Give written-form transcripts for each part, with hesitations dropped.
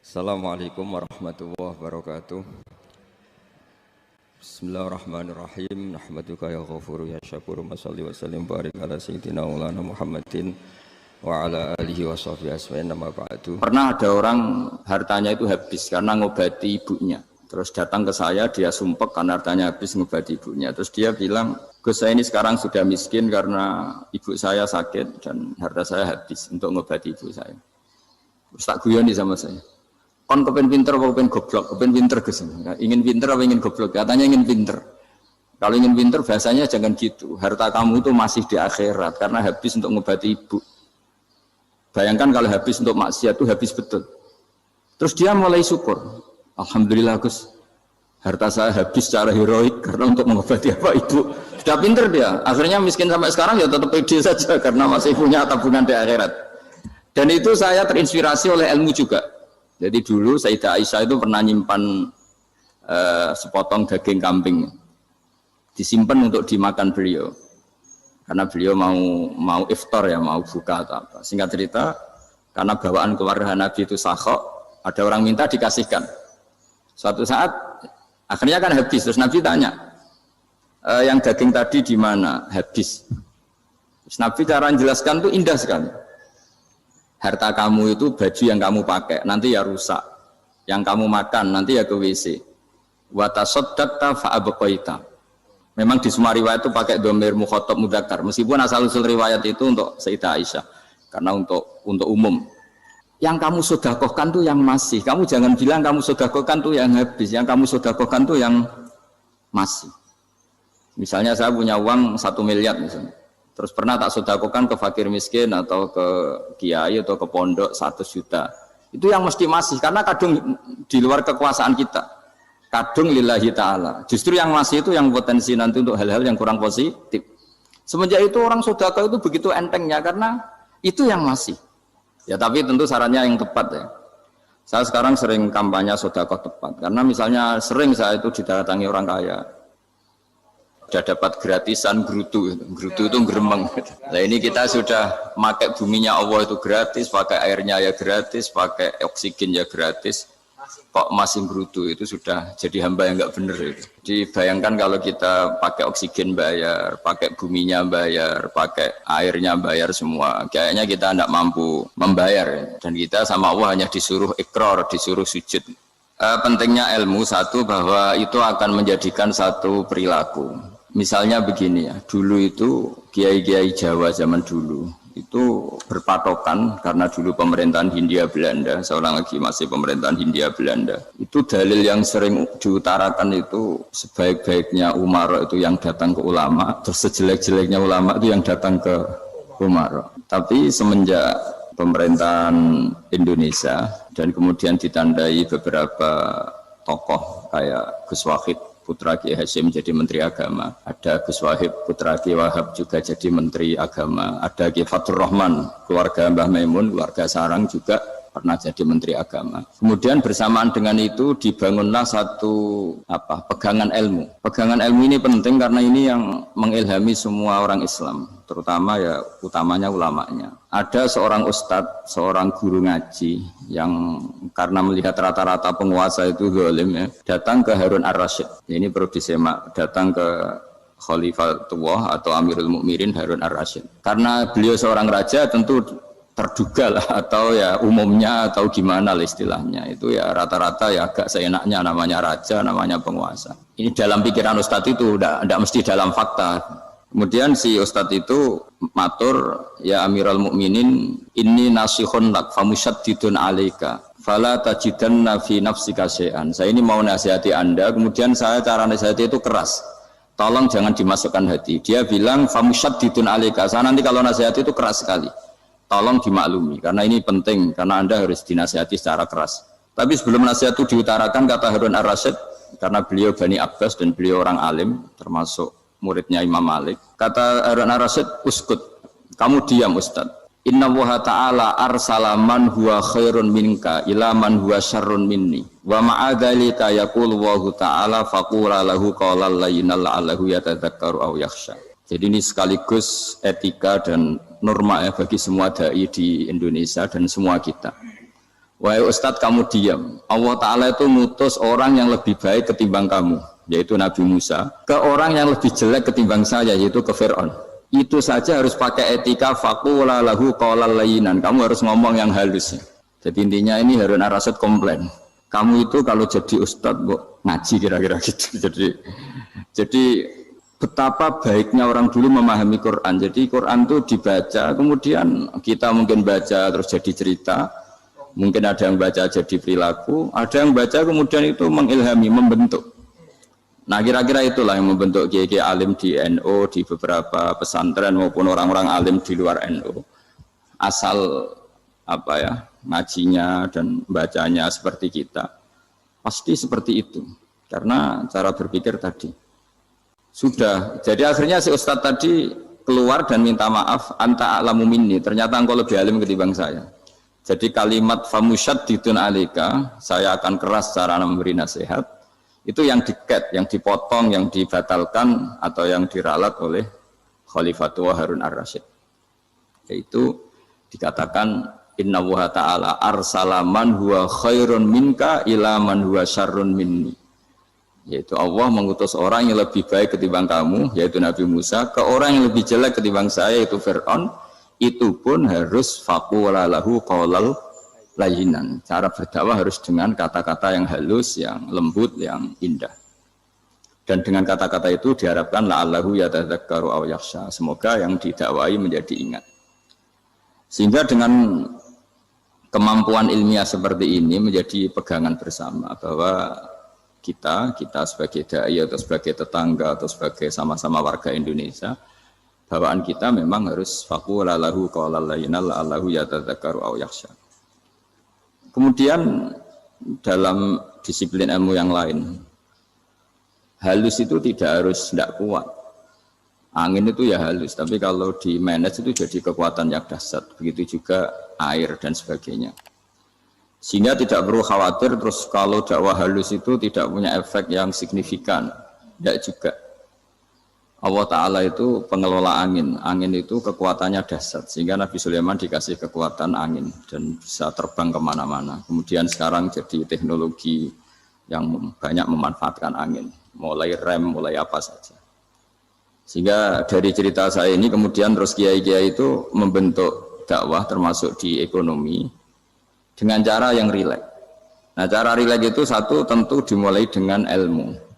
Assalamualaikum warahmatullahi wabarakatuh. Bismillahirrahmanirrahim. Nahmaduka ya ghafuru ya syakuru. Mashalli wa sallim barik ala sayyidina maulana Muhammadin wa ala alihi wa sahbihi asma'in nama ba'du. Pernah ada orang hartanya itu habis karena ngobati ibunya. Terus datang ke saya, dia sumpek karena hartanya habis ngobati ibunya. Terus dia bilang, Gus, saya ini sekarang sudah miskin karena ibu saya sakit dan harta saya habis untuk ngobati ibu saya. Terus tak guyoni sama saya. Kon kepen pinter apa kepen goblok? Kepen pinter Gus. Ingin pinter apa ingin goblok? Katanya ingin pinter. Kalau ingin pinter bahasanya jangan gitu. Harta kamu itu masih di akhirat karena habis untuk ngobati ibu. Bayangkan kalau habis untuk maksiat itu habis betul. Terus dia mulai syukur. Alhamdulillah Gus. Harta saya habis secara heroik karena untuk mengobati apa ibu. Sudah pinter dia. Akhirnya miskin sampai sekarang ya tetap pede saja karena masih punya tabungan di akhirat. Dan itu saya terinspirasi oleh ilmu juga. Jadi dulu Sayyidah Aisyah itu pernah nyimpan sepotong daging kambing, disimpan untuk dimakan beliau, karena beliau mau iftar ya, mau buka atau apa. Singkat cerita, karena bawaan keluarga Nabi itu sakhok, ada orang minta dikasihkan. Suatu saat akhirnya kan habis, terus Nabi tanya, yang daging tadi di mana? Habis. Terus Nabi cara menjelaskan itu indah sekali. Harta kamu itu baju yang kamu pakai nanti ya rusak, yang kamu makan nanti ya ke WC. Wa tasaddaqta fa abqaita. Memang di semua riwayat itu pakai dhamir mukhatab mudzakkar, meskipun asal-usul riwayat itu untuk Sayyidah Aisyah karena untuk umum. Yang kamu sedekahkan tuh yang masih. Kamu jangan bilang kamu sedekahkan tuh yang habis, yang kamu sedekahkan tuh yang masih. Misalnya saya punya uang 1 miliar misalnya. Terus pernah tak sedekahkan ke fakir miskin atau ke kiai atau ke pondok 100 juta. Itu yang mesti masih, karena kadung di luar kekuasaan kita. Kadung lillahi ta'ala. Justru yang masih itu yang potensi nanti untuk hal-hal yang kurang positif. Semenjak itu orang sedekah itu begitu entengnya karena itu yang masih. Ya tapi tentu sarannya yang tepat ya. Saya sekarang sering kampanye sedekah tepat. Karena misalnya sering saya itu didatangi orang kaya. Sudah dapat gratisan gerutu itu geremeng. Nah ini kita sudah pakai buminya Allah itu gratis, pakai airnya ya gratis, pakai oksigen ya gratis. Kok masih gerutu itu sudah jadi hamba yang nggak benar itu. Dibayangkan kalau kita pakai oksigen bayar, pakai buminya bayar, pakai airnya bayar semua. Kayaknya kita tidak mampu membayar dan kita sama Allah hanya disuruh ikrar, disuruh sujud. Pentingnya ilmu satu bahwa itu akan menjadikan satu perilaku. Misalnya begini ya, dulu itu kiai-kiai Jawa zaman dulu itu berpatokan karena dulu pemerintahan Hindia Belanda, seorang lagi masih pemerintahan Hindia Belanda. Itu dalil yang sering diutarakan itu sebaik-baiknya umara itu yang datang ke ulama, terus sejelek-jeleknya ulama itu yang datang ke umara. Tapi semenjak pemerintahan Indonesia dan kemudian ditandai beberapa tokoh kayak Gus Wahid putra Kiai Hasyim jadi Menteri Agama, ada Gus Wahib putra Kiai Wahab juga jadi Menteri Agama, ada Kiai Fathur Rahman keluarga Mbah Maimun, keluarga Sarang juga pernah jadi Menteri Agama. Kemudian bersamaan dengan itu dibangunlah satu pegangan ilmu. Pegangan ilmu ini penting karena ini yang mengilhami semua orang Islam, terutama ya utamanya ulamanya. Ada seorang ustadz, seorang guru ngaji yang karena melihat rata-rata penguasa itu zalim ya, datang ke Harun Ar-Rasyid. Ini perlu disemak, datang ke Khalifatullah atau Amirul Mukminin Harun Ar-Rasyid. Karena beliau seorang raja tentu terduga lah atau ya umumnya atau gimana lah istilahnya itu ya rata-rata ya agak seenaknya namanya raja, namanya penguasa. Ini dalam pikiran ustadz itu tidak mesti dalam fakta. Kemudian si ustadz itu matur, ya Amirul Mukminin inni nasihun lak famusyaddidun alaika fala tajidanna fi nafsika syai'an. Saya ini mau nasihati Anda, kemudian saya cara nasihati itu keras. Tolong jangan dimasukkan hati. Dia bilang famusyaddidun alaika. Saya nanti kalau nasihati itu keras sekali. Tolong dimaklumi, karena ini penting, karena Anda harus dinasihati secara keras. Tapi sebelum nasihat itu diutarakan, kata Harun Ar-Rasyid, karena beliau Bani Abbas dan beliau orang alim, termasuk muridnya Imam Malik. Kata Harun Ar-Rasyid, uskut, kamu diam Ustaz. Inna Allaha ta'ala arsala man huwa khairun minka ila man huwa syarrun minni. Wa ma'adhalika yakulu Allahu ta'ala faqula lahu qawlal layyinal la'allahu yatadzakkaru aw yakhsha. Jadi ini sekaligus etika dan norma ya bagi semua dai di Indonesia dan semua kita. Wahai Ustadz kamu diam. Allah Ta'ala itu ngutus orang yang lebih baik ketimbang kamu, yaitu Nabi Musa, ke orang yang lebih jelek ketimbang saya, yaitu ke Fir'aun. Itu saja harus pakai etika faqula lahu qawlan layyinan. Kamu harus ngomong yang halus. Jadi intinya ini Harun ar-Rasyid komplain. Kamu itu kalau jadi Ustadz kok ngaji kira-kira gitu. Jadi betapa baiknya orang dulu memahami Quran. Jadi Quran itu dibaca, kemudian kita mungkin baca terus jadi cerita. Mungkin ada yang baca jadi perilaku, ada yang baca kemudian itu mengilhami, membentuk. Nah kira-kira itulah yang membentuk kiai-kiai alim di NU, di beberapa pesantren maupun orang-orang alim di luar NU. Asal apa ya, ngajinya dan bacanya seperti kita, pasti seperti itu. Karena cara berpikir tadi. Sudah, jadi akhirnya si Ustadz tadi keluar dan minta maaf, anta a'lamu minni, ternyata engkau lebih alim ketimbang saya. Jadi kalimat famusyaddidun alika, saya akan keras cara memberi nasihat, itu yang diket, yang dipotong, yang dibatalkan atau yang diralat oleh Khalifatullah Harun ar-Rasyid. Yaitu dikatakan inna wa ta'ala arsala man huwa khairun minka ila man huwa syarrun minni. Yaitu Allah mengutus orang yang lebih baik ketimbang kamu, yaitu Nabi Musa, ke orang yang lebih jelek ketimbang saya, yaitu Fir'aun. Itu pun harus faqula lahu qawlan layyinan. Cara berdakwah harus dengan kata-kata yang halus, yang lembut, yang indah. Dan dengan kata-kata itu diharapkan la'allahu yatadzakkaru aw yakhsha. Semoga yang didakwai menjadi ingat. Sehingga dengan kemampuan ilmiah seperti ini menjadi pegangan bersama bahwa kita sebagai dai atau sebagai tetangga atau sebagai sama-sama warga Indonesia, bawaan kita memang harus faqula lahu qawlan layyinan la'allahu yatadzakkaru aw yakhsha. Kemudian dalam disiplin ilmu yang lain, halus itu tidak kuat. Angin itu ya halus, tapi kalau di manage itu jadi kekuatan yang dahsyat. Begitu juga air dan sebagainya. Sehingga tidak perlu khawatir terus kalau dakwah halus itu tidak punya efek yang signifikan. Tidak juga. Allah Ta'ala itu pengelola angin. Angin itu kekuatannya dahsyat. Sehingga Nabi Sulaiman dikasih kekuatan angin dan bisa terbang kemana-mana. Kemudian sekarang jadi teknologi yang banyak memanfaatkan angin. Mulai rem, mulai apa saja. Sehingga dari cerita saya ini kemudian terus kiai-kiai itu membentuk dakwah termasuk di ekonomi dengan cara yang rileks. Nah cara rileks itu satu tentu dimulai dengan ilmu.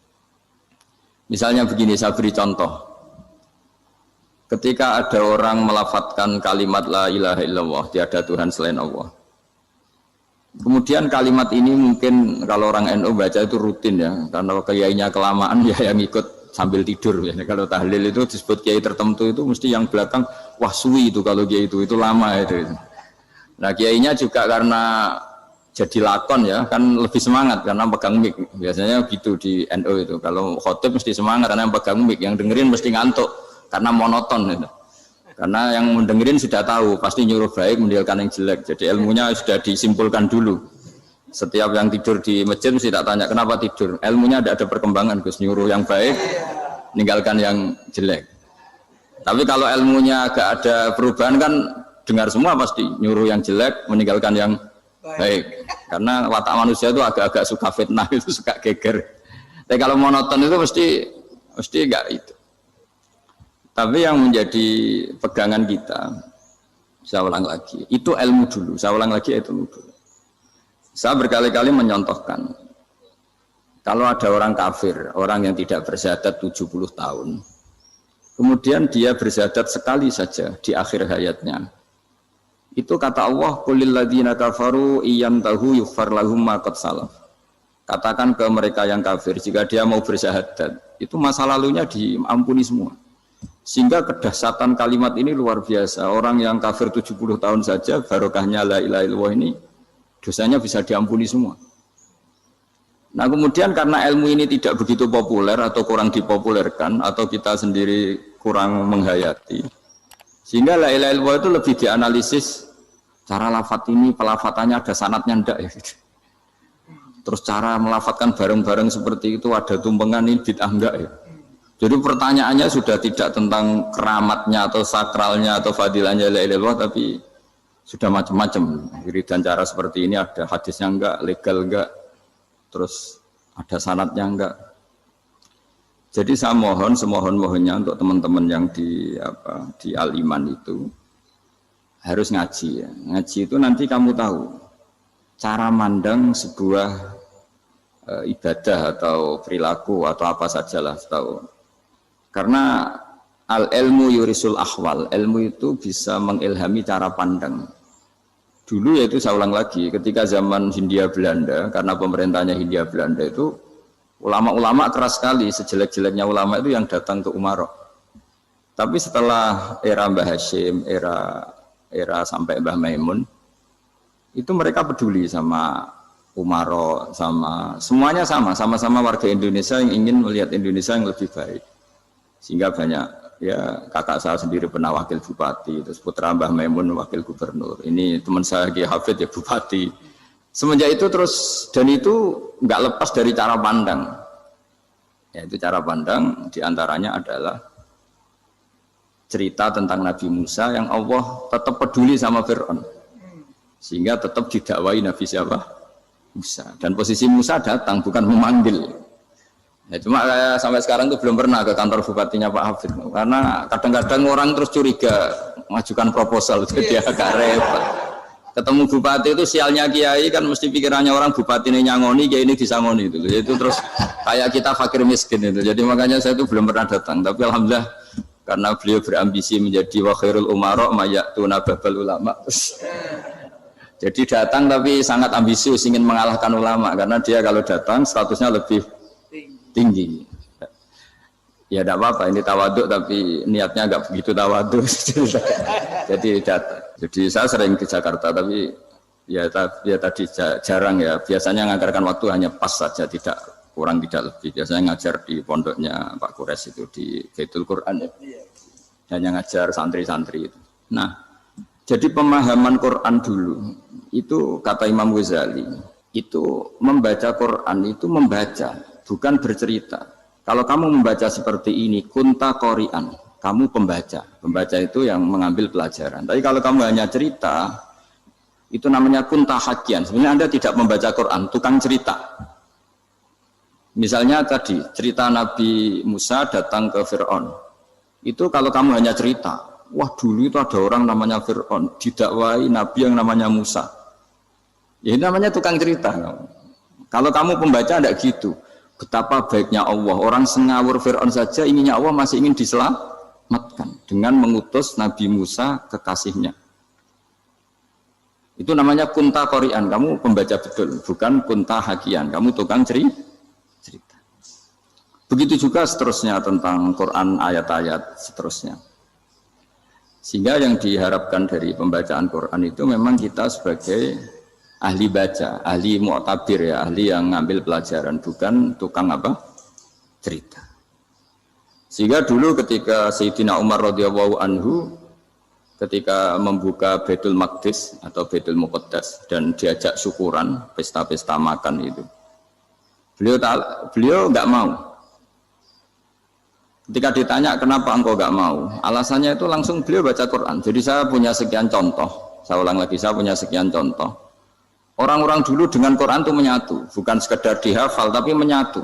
Misalnya begini, saya beri contoh. Ketika ada orang melafadzkan kalimat la ilaha illallah, tiada Tuhan selain Allah. Kemudian kalimat ini mungkin kalau orang NU baca itu rutin ya, karena kiainya kelamaan ya yang ikut sambil tidur. Ya. Kalau tahlil itu disebut kiai tertentu itu mesti yang belakang, wah suwi itu kalau kiai itu lama itu. Nah kiainya juga karena jadi lakon ya kan lebih semangat karena pegang mic. Biasanya gitu di NU itu. Kalau khotib mesti semangat karena pegang mic, yang dengerin mesti ngantuk karena monoton gitu. Karena yang mendengerin sudah tahu pasti nyuruh baik meninggalkan yang jelek. Jadi ilmunya sudah disimpulkan dulu. Setiap yang tidur di masjid mesti tak tanya kenapa tidur. Ilmunya ada perkembangan, Gus, nyuruh yang baik meninggalkan yang jelek. Tapi kalau ilmunya agak ada perubahan kan dengar semua pasti nyuruh yang jelek meninggalkan yang baik, karena watak manusia itu agak-agak suka fitnah, itu suka geger. Tapi kalau monoton itu mesti enggak itu. Tapi yang menjadi pegangan kita, saya ulang lagi, itu ilmu dulu. Saya ulang lagi itu ilmu dulu. Saya berkali-kali menyontohkan, kalau ada orang kafir, orang yang tidak bersyahadat 70 tahun, kemudian dia bersyahadat sekali saja di akhir hayatnya. Itu kata Allah, qulil ladzina kafaru iyantahu yughfar lahum ma qad salaf. Katakan ke mereka yang kafir, jika dia mau bersyahadat, itu masa lalunya diampuni semua. Sehingga kedahsyatan kalimat ini luar biasa. Orang yang kafir 70 tahun saja, barokahnya la ilaha illallah ini, dosanya bisa diampuni semua. Nah kemudian karena ilmu ini tidak begitu populer atau kurang dipopulerkan, atau kita sendiri kurang menghayati, sehingga la ilaha illallah itu lebih dianalisis. Cara lafadz ini, pelafatannya ada sanadnya enggak ya gitu. Terus cara melafatkan bareng-bareng seperti itu ada tumpengan ini bid'ah enggak ya. Jadi pertanyaannya sudah tidak tentang keramatnya atau sakralnya atau fadilahnya la ilaha illallah, tapi sudah macam-macam. Wiridan cara seperti ini ada hadisnya enggak, legal enggak, terus ada sanadnya enggak. Jadi saya mohon semohon-mohonnya untuk teman-teman yang di Al-Iman itu harus ngaji ya. Ngaji itu nanti kamu tahu cara mandang sebuah ibadah atau perilaku atau apa sajalah tahu. Karena al-ilmu yurisul ahwal, ilmu itu bisa mengilhami cara pandang. Dulu yaitu saya ulang lagi, ketika zaman Hindia Belanda, karena pemerintahnya Hindia Belanda itu ulama-ulama keras sekali, sejelek-jeleknya ulama itu yang datang ke Umarok. Tapi setelah era Mbah Hashim, era sampai Mbah Maimun, itu mereka peduli sama Umarok, sama semuanya sama-sama warga Indonesia yang ingin melihat Indonesia yang lebih baik. Sehingga banyak, ya kakak saya sendiri pernah wakil bupati, terus putra Mbah Maimun wakil gubernur. Ini teman saya Ki Hafid ya bupati. Semenjak itu terus, dan itu nggak lepas dari cara pandang. Yaitu cara pandang diantaranya adalah cerita tentang Nabi Musa yang Allah tetap peduli sama Fir'aun. Sehingga tetap didakwai Nabi siapa? Musa. Dan posisi Musa datang, bukan memanggil. Ya, cuma sampai sekarang tuh belum pernah ke kantor bupatinya Pak Hafid. Karena kadang-kadang orang terus curiga mengajukan proposal, jadi agak repot. Ketemu bupati itu sialnya kiai kan mesti pikirannya orang bupati ini nyangoni, kiai ini disangoni itu. Itu terus kayak kita fakir miskin itu. Jadi makanya saya itu belum pernah datang. Tapi alhamdulillah karena beliau berambisi menjadi wa khairul umara mayatuna babal ulama. Jadi datang tapi sangat ambisius ingin mengalahkan ulama karena dia kalau datang statusnya lebih tinggi. Ya tidak apa-apa ini tawaduk tapi niatnya agak begitu tawaduk. Jadi saya sering ke Jakarta tapi ya tadi jarang ya. Biasanya nganggarkan waktu hanya pas saja, tidak kurang tidak lebih. Biasanya ngajar di pondoknya Pak Kures itu di Baitul Quran ya. Hanya ngajar santri-santri itu. Nah, jadi pemahaman Quran dulu itu kata Imam Ghazali itu membaca Quran itu membaca, bukan bercerita. Kalau kamu membaca seperti ini, kunta qori'an, kamu pembaca. Pembaca itu yang mengambil pelajaran. Tapi kalau kamu hanya cerita, itu namanya kunta hakian. Sebenarnya Anda tidak membaca Quran, tukang cerita. Misalnya tadi, cerita Nabi Musa datang ke Fir'aun. Itu kalau kamu hanya cerita, wah dulu itu ada orang namanya Fir'aun, didakwai Nabi yang namanya Musa. Ya ini namanya tukang cerita. Kalau kamu pembaca tidak gitu. Betapa baiknya Allah, orang sengawur Fir'aun saja inginnya Allah masih ingin diselamatkan dengan mengutus Nabi Musa kekasihnya. Itu namanya kunta qori'an, kamu pembaca betul, bukan kunta hakian, kamu tukang cerita. Begitu juga seterusnya tentang Quran ayat-ayat seterusnya. Sehingga yang diharapkan dari pembacaan Quran itu memang kita sebagai ahli baca, ahli mu'tabir ya, ahli yang ngambil pelajaran, bukan tukang cerita. Sehingga dulu ketika Sayyidina Umar radhiyallahu anhu ketika membuka Baitul Maqdis atau Baitul Muqaddas dan diajak syukuran, pesta-pesta makan itu, beliau nggak mau. Ketika ditanya kenapa engkau nggak mau, alasannya itu langsung beliau baca Quran. Jadi saya punya sekian contoh, saya ulang lagi, saya punya sekian contoh. Orang-orang dulu dengan Quran itu menyatu, bukan sekedar dihafal tapi menyatu.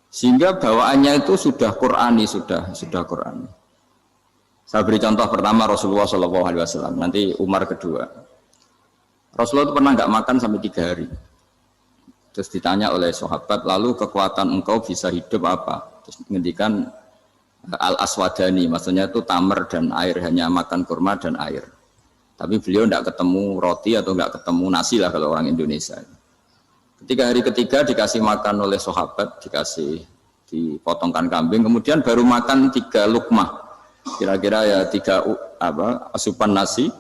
Sehingga bawaannya itu sudah Qurani, sudah Qurani. Saya beri contoh pertama Rasulullah SAW, nanti Umar kedua. Rasulullah itu pernah nggak makan sampai 3 hari. Terus ditanya oleh sahabat, lalu kekuatan engkau bisa hidup apa? Terus menghentikan al-aswadani, maksudnya itu tamar dan air, hanya makan kurma dan air. Tapi beliau tidak ketemu roti atau tidak ketemu nasi lah kalau orang Indonesia. Ketika hari ketiga dikasih makan oleh sahabat, dipotongkan kambing, kemudian baru makan 3 lukmah, kira-kira ya 3 asupan nasi,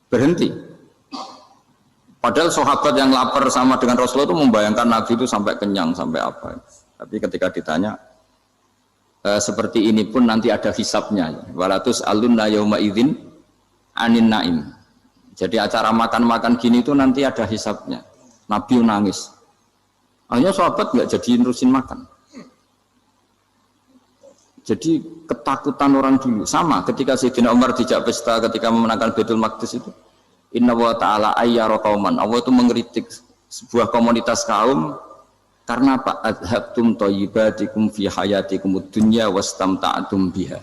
berhenti. Padahal sahabat yang lapar sama dengan Rasulullah itu membayangkan Nabi itu sampai kenyang, sampai apa. Tapi ketika ditanya, seperti ini pun nanti ada hisabnya. Walatus alunna yauma idzin anin naim. Jadi acara makan-makan gini itu nanti ada hisabnya. Nabi nangis. Akhirnya sahabat nggak jadi nerusin makan. Jadi ketakutan orang dulu sama ketika Sayyidina Umar dijak pesta ketika memenangkan Baitul Maqdis itu. Inna wa ta'ala ayyara qauman. Allah itu mengkritik sebuah komunitas kaum karena apa? Adhabtum thayyibatikum fi hayatikumud dunya wastamta'tum biha.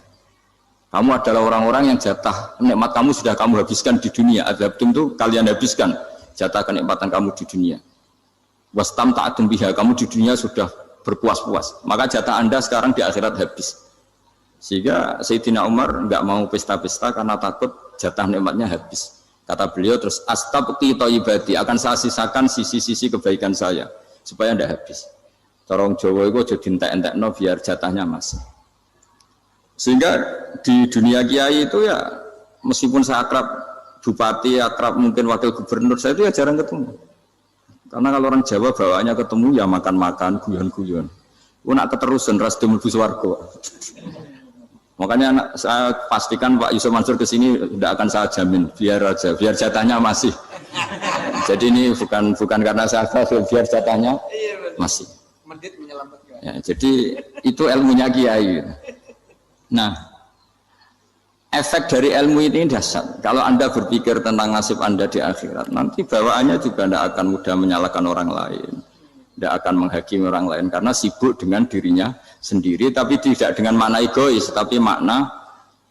Kamu adalah orang-orang yang jatah nikmat kamu sudah kamu habiskan di dunia. Adhabtum itu kalian habiskan jatah kenikmatan kamu di dunia. Wastamta'tum biha, kamu di dunia sudah berpuas-puas. Maka jatah Anda sekarang di akhirat habis. Sehingga Sayyidina Umar enggak mau pesta-pesta karena takut jatah nikmatnya habis. Kata beliau terus astabqi thayyibati, akan saya sisakan sisi-sisi kebaikan saya supaya tidak habis. Corong Jawa itu aja dientek-entekno biar jatahnya masih. Sehingga di dunia kiai itu ya meskipun saya akrab bupati, akrab mungkin wakil gubernur, saya itu ya jarang ketemu. Karena kalau orang Jawa bawaannya ketemu ya makan-makan, guyon-guyon. Nak keterusan ras mlebu swarga. Makanya saya pastikan Pak Yusuf Mansur ke sini tidak akan saya jamin, biar aja, biar jatahnya masih. Jadi ini bukan karena saya biar jatahnya masih. Ya, jadi itu ilmunya kiai. Nah, efek dari ilmu ini dahsyat. Kalau Anda berpikir tentang nasib Anda di akhirat, nanti bawaannya juga tidak akan mudah menyalahkan orang lain, tidak akan menghakimi orang lain karena sibuk dengan dirinya sendiri, tapi tidak dengan makna egois, tapi makna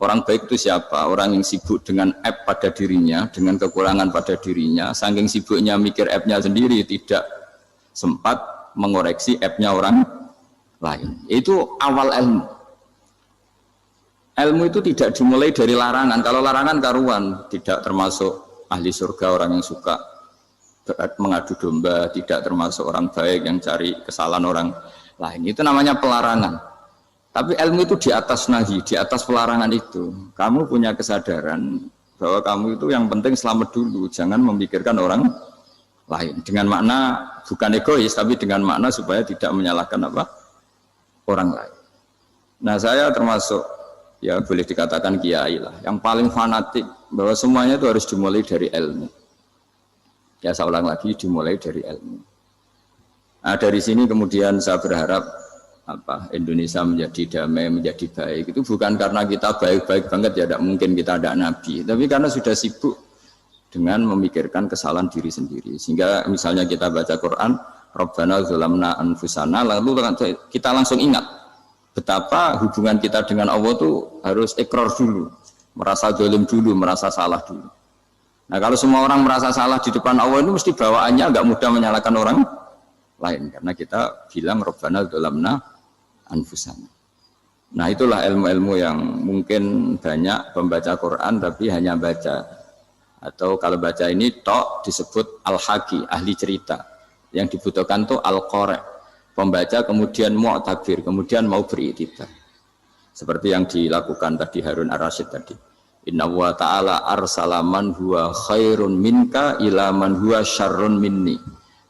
orang baik itu siapa? Orang yang sibuk dengan aib pada dirinya, dengan kekurangan pada dirinya, saking sibuknya mikir aibnya sendiri, tidak sempat mengoreksi aibnya orang lain. Itu awal ilmu. Ilmu itu tidak dimulai dari larangan. Kalau larangan karuan, tidak termasuk ahli surga orang yang suka mengadu domba, tidak termasuk orang baik yang cari kesalahan orang lain. Itu namanya pelarangan. Tapi ilmu itu di atas nahi, di atas pelarangan itu. Kamu punya kesadaran bahwa kamu itu yang penting selamat dulu, jangan memikirkan orang lain. Dengan makna bukan egois, tapi dengan makna supaya tidak menyalahkan orang lain. Nah, saya termasuk ya boleh dikatakan kiai lah, yang paling fanatik bahwa semuanya itu harus dimulai dari ilmu. Ya saya ulang lagi, dimulai dari ilmu. Nah, dari sini kemudian saya berharap Indonesia menjadi damai, menjadi baik. Itu bukan karena kita baik-baik banget ya, tidak mungkin kita ada nabi, tapi karena sudah sibuk dengan memikirkan kesalahan diri sendiri. Sehingga misalnya kita baca Quran, Rabbana dzalamna anfusana, lalu kita langsung ingat betapa hubungan kita dengan Allah itu harus ikrar dulu, merasa zalim dulu, merasa salah dulu. Nah, kalau semua orang merasa salah di depan Allah itu mesti bawaannya agak mudah menyalahkan orang lain, karena kita bilang Rabbana dzalamna anfusana. Nah, itulah ilmu-ilmu yang mungkin banyak pembaca Quran tapi hanya baca, atau kalau baca ini tok disebut al-haqi, ahli cerita. Yang dibutuhkan tuh al-qari', pembaca kemudian mu'tabir, kemudian mau beriktibar. Seperti yang dilakukan tadi Harun Ar-Rasyid tadi. Inna wa ta'ala arsala man huwa khairun minka ila man huwa syarrun minni.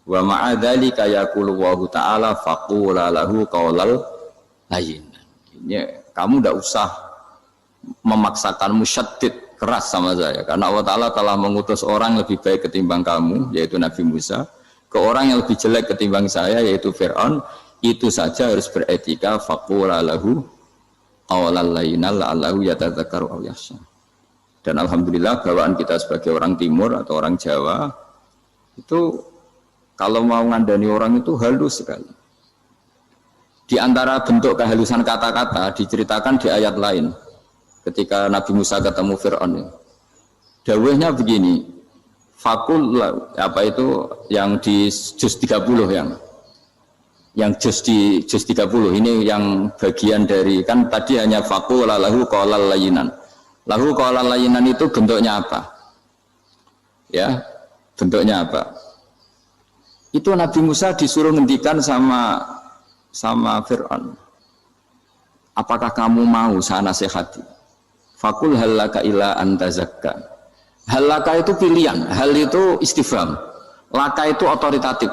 Wa ma'adzalika yaqulu wa ta'ala faqula lahu qaulal layyin. Kamu tidak usah memaksakan musyaddid keras sama saya, karena Allah Ta'ala telah mengutus orang lebih baik ketimbang kamu, yaitu Nabi Musa, ke orang yang lebih jelek ketimbang saya, yaitu Fir'aun. Itu saja harus beretika, faqula lahu qaulal layyin la'allahu yatadzakkaru aw yakhsha. Dan alhamdulillah bawaan kita sebagai orang Timur atau orang Jawa itu kalau mau ngandani orang itu halus sekali. Di antara bentuk kehalusan kata-kata diceritakan di ayat lain. Ketika Nabi Musa ketemu Fir'aun, dawuhnya begini, fakul apa itu yang di juz 30 yang juz 30 ini yang bagian dari, kan tadi hanya fakul lahu qaulal layyinan. Lahu qaulal layyinan itu bentuknya apa? Ya, bentuknya apa? Itu Nabi Musa disuruh ngendikan sama Fir'aun. Apakah kamu mau saya nasihati? Fakul halaka ila antazakka. Halaka itu pilihan, hal itu istifham, laka itu otoritatif.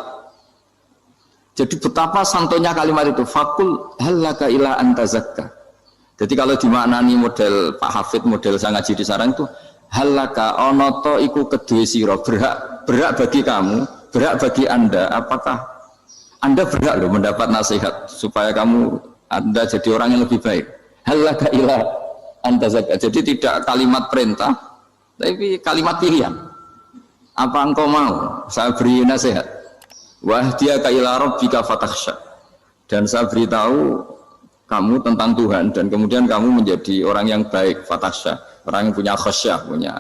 Jadi betapa santonya kalimat itu, fakul halaka ila antazakka. Jadi kalau dimaknani model Pak Hafid, model saya ngaji di sarang itu, halaka onoto iku kedue sira, berhak bagi kamu, berhak bagi Anda, apakah Anda berhak loh mendapat nasihat supaya Anda jadi orang yang lebih baik. Halaka ila antazakka. Jadi tidak kalimat perintah, tapi kalimat pilihan. Apa engkau mau saya beri nasihat? Wahdiyaka ila rabbika fatakhsha. Dan saya beritahu kamu tentang Tuhan dan kemudian kamu menjadi orang yang baik, fatakhsha, orang yang punya khasyah, punya.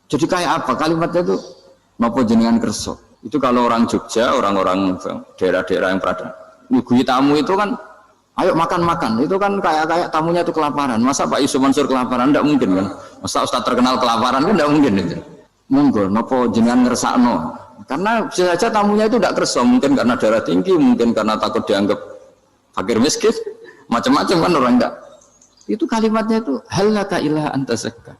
Jadi kayak apa kalimatnya itu? Napa jenengan kerso? Itu kalau orang Jogja, orang-orang daerah-daerah yang berada. Nyugui tamu itu kan ayo makan-makan, itu kan kayak tamunya itu kelaparan. Masa Pak Yusuf Mansur kelaparan? Tidak mungkin kan. Masa Ustaz terkenal kelaparan kan tidak mungkin itu. Monggo, napa jenengan ngersakno? Karena bisa saja tamunya itu tidak kerso, mungkin karena darah tinggi, mungkin karena takut dianggap fakir miskin, macam-macam kan orang enggak. Itu kalimatnya itu halaka ila anta zakka.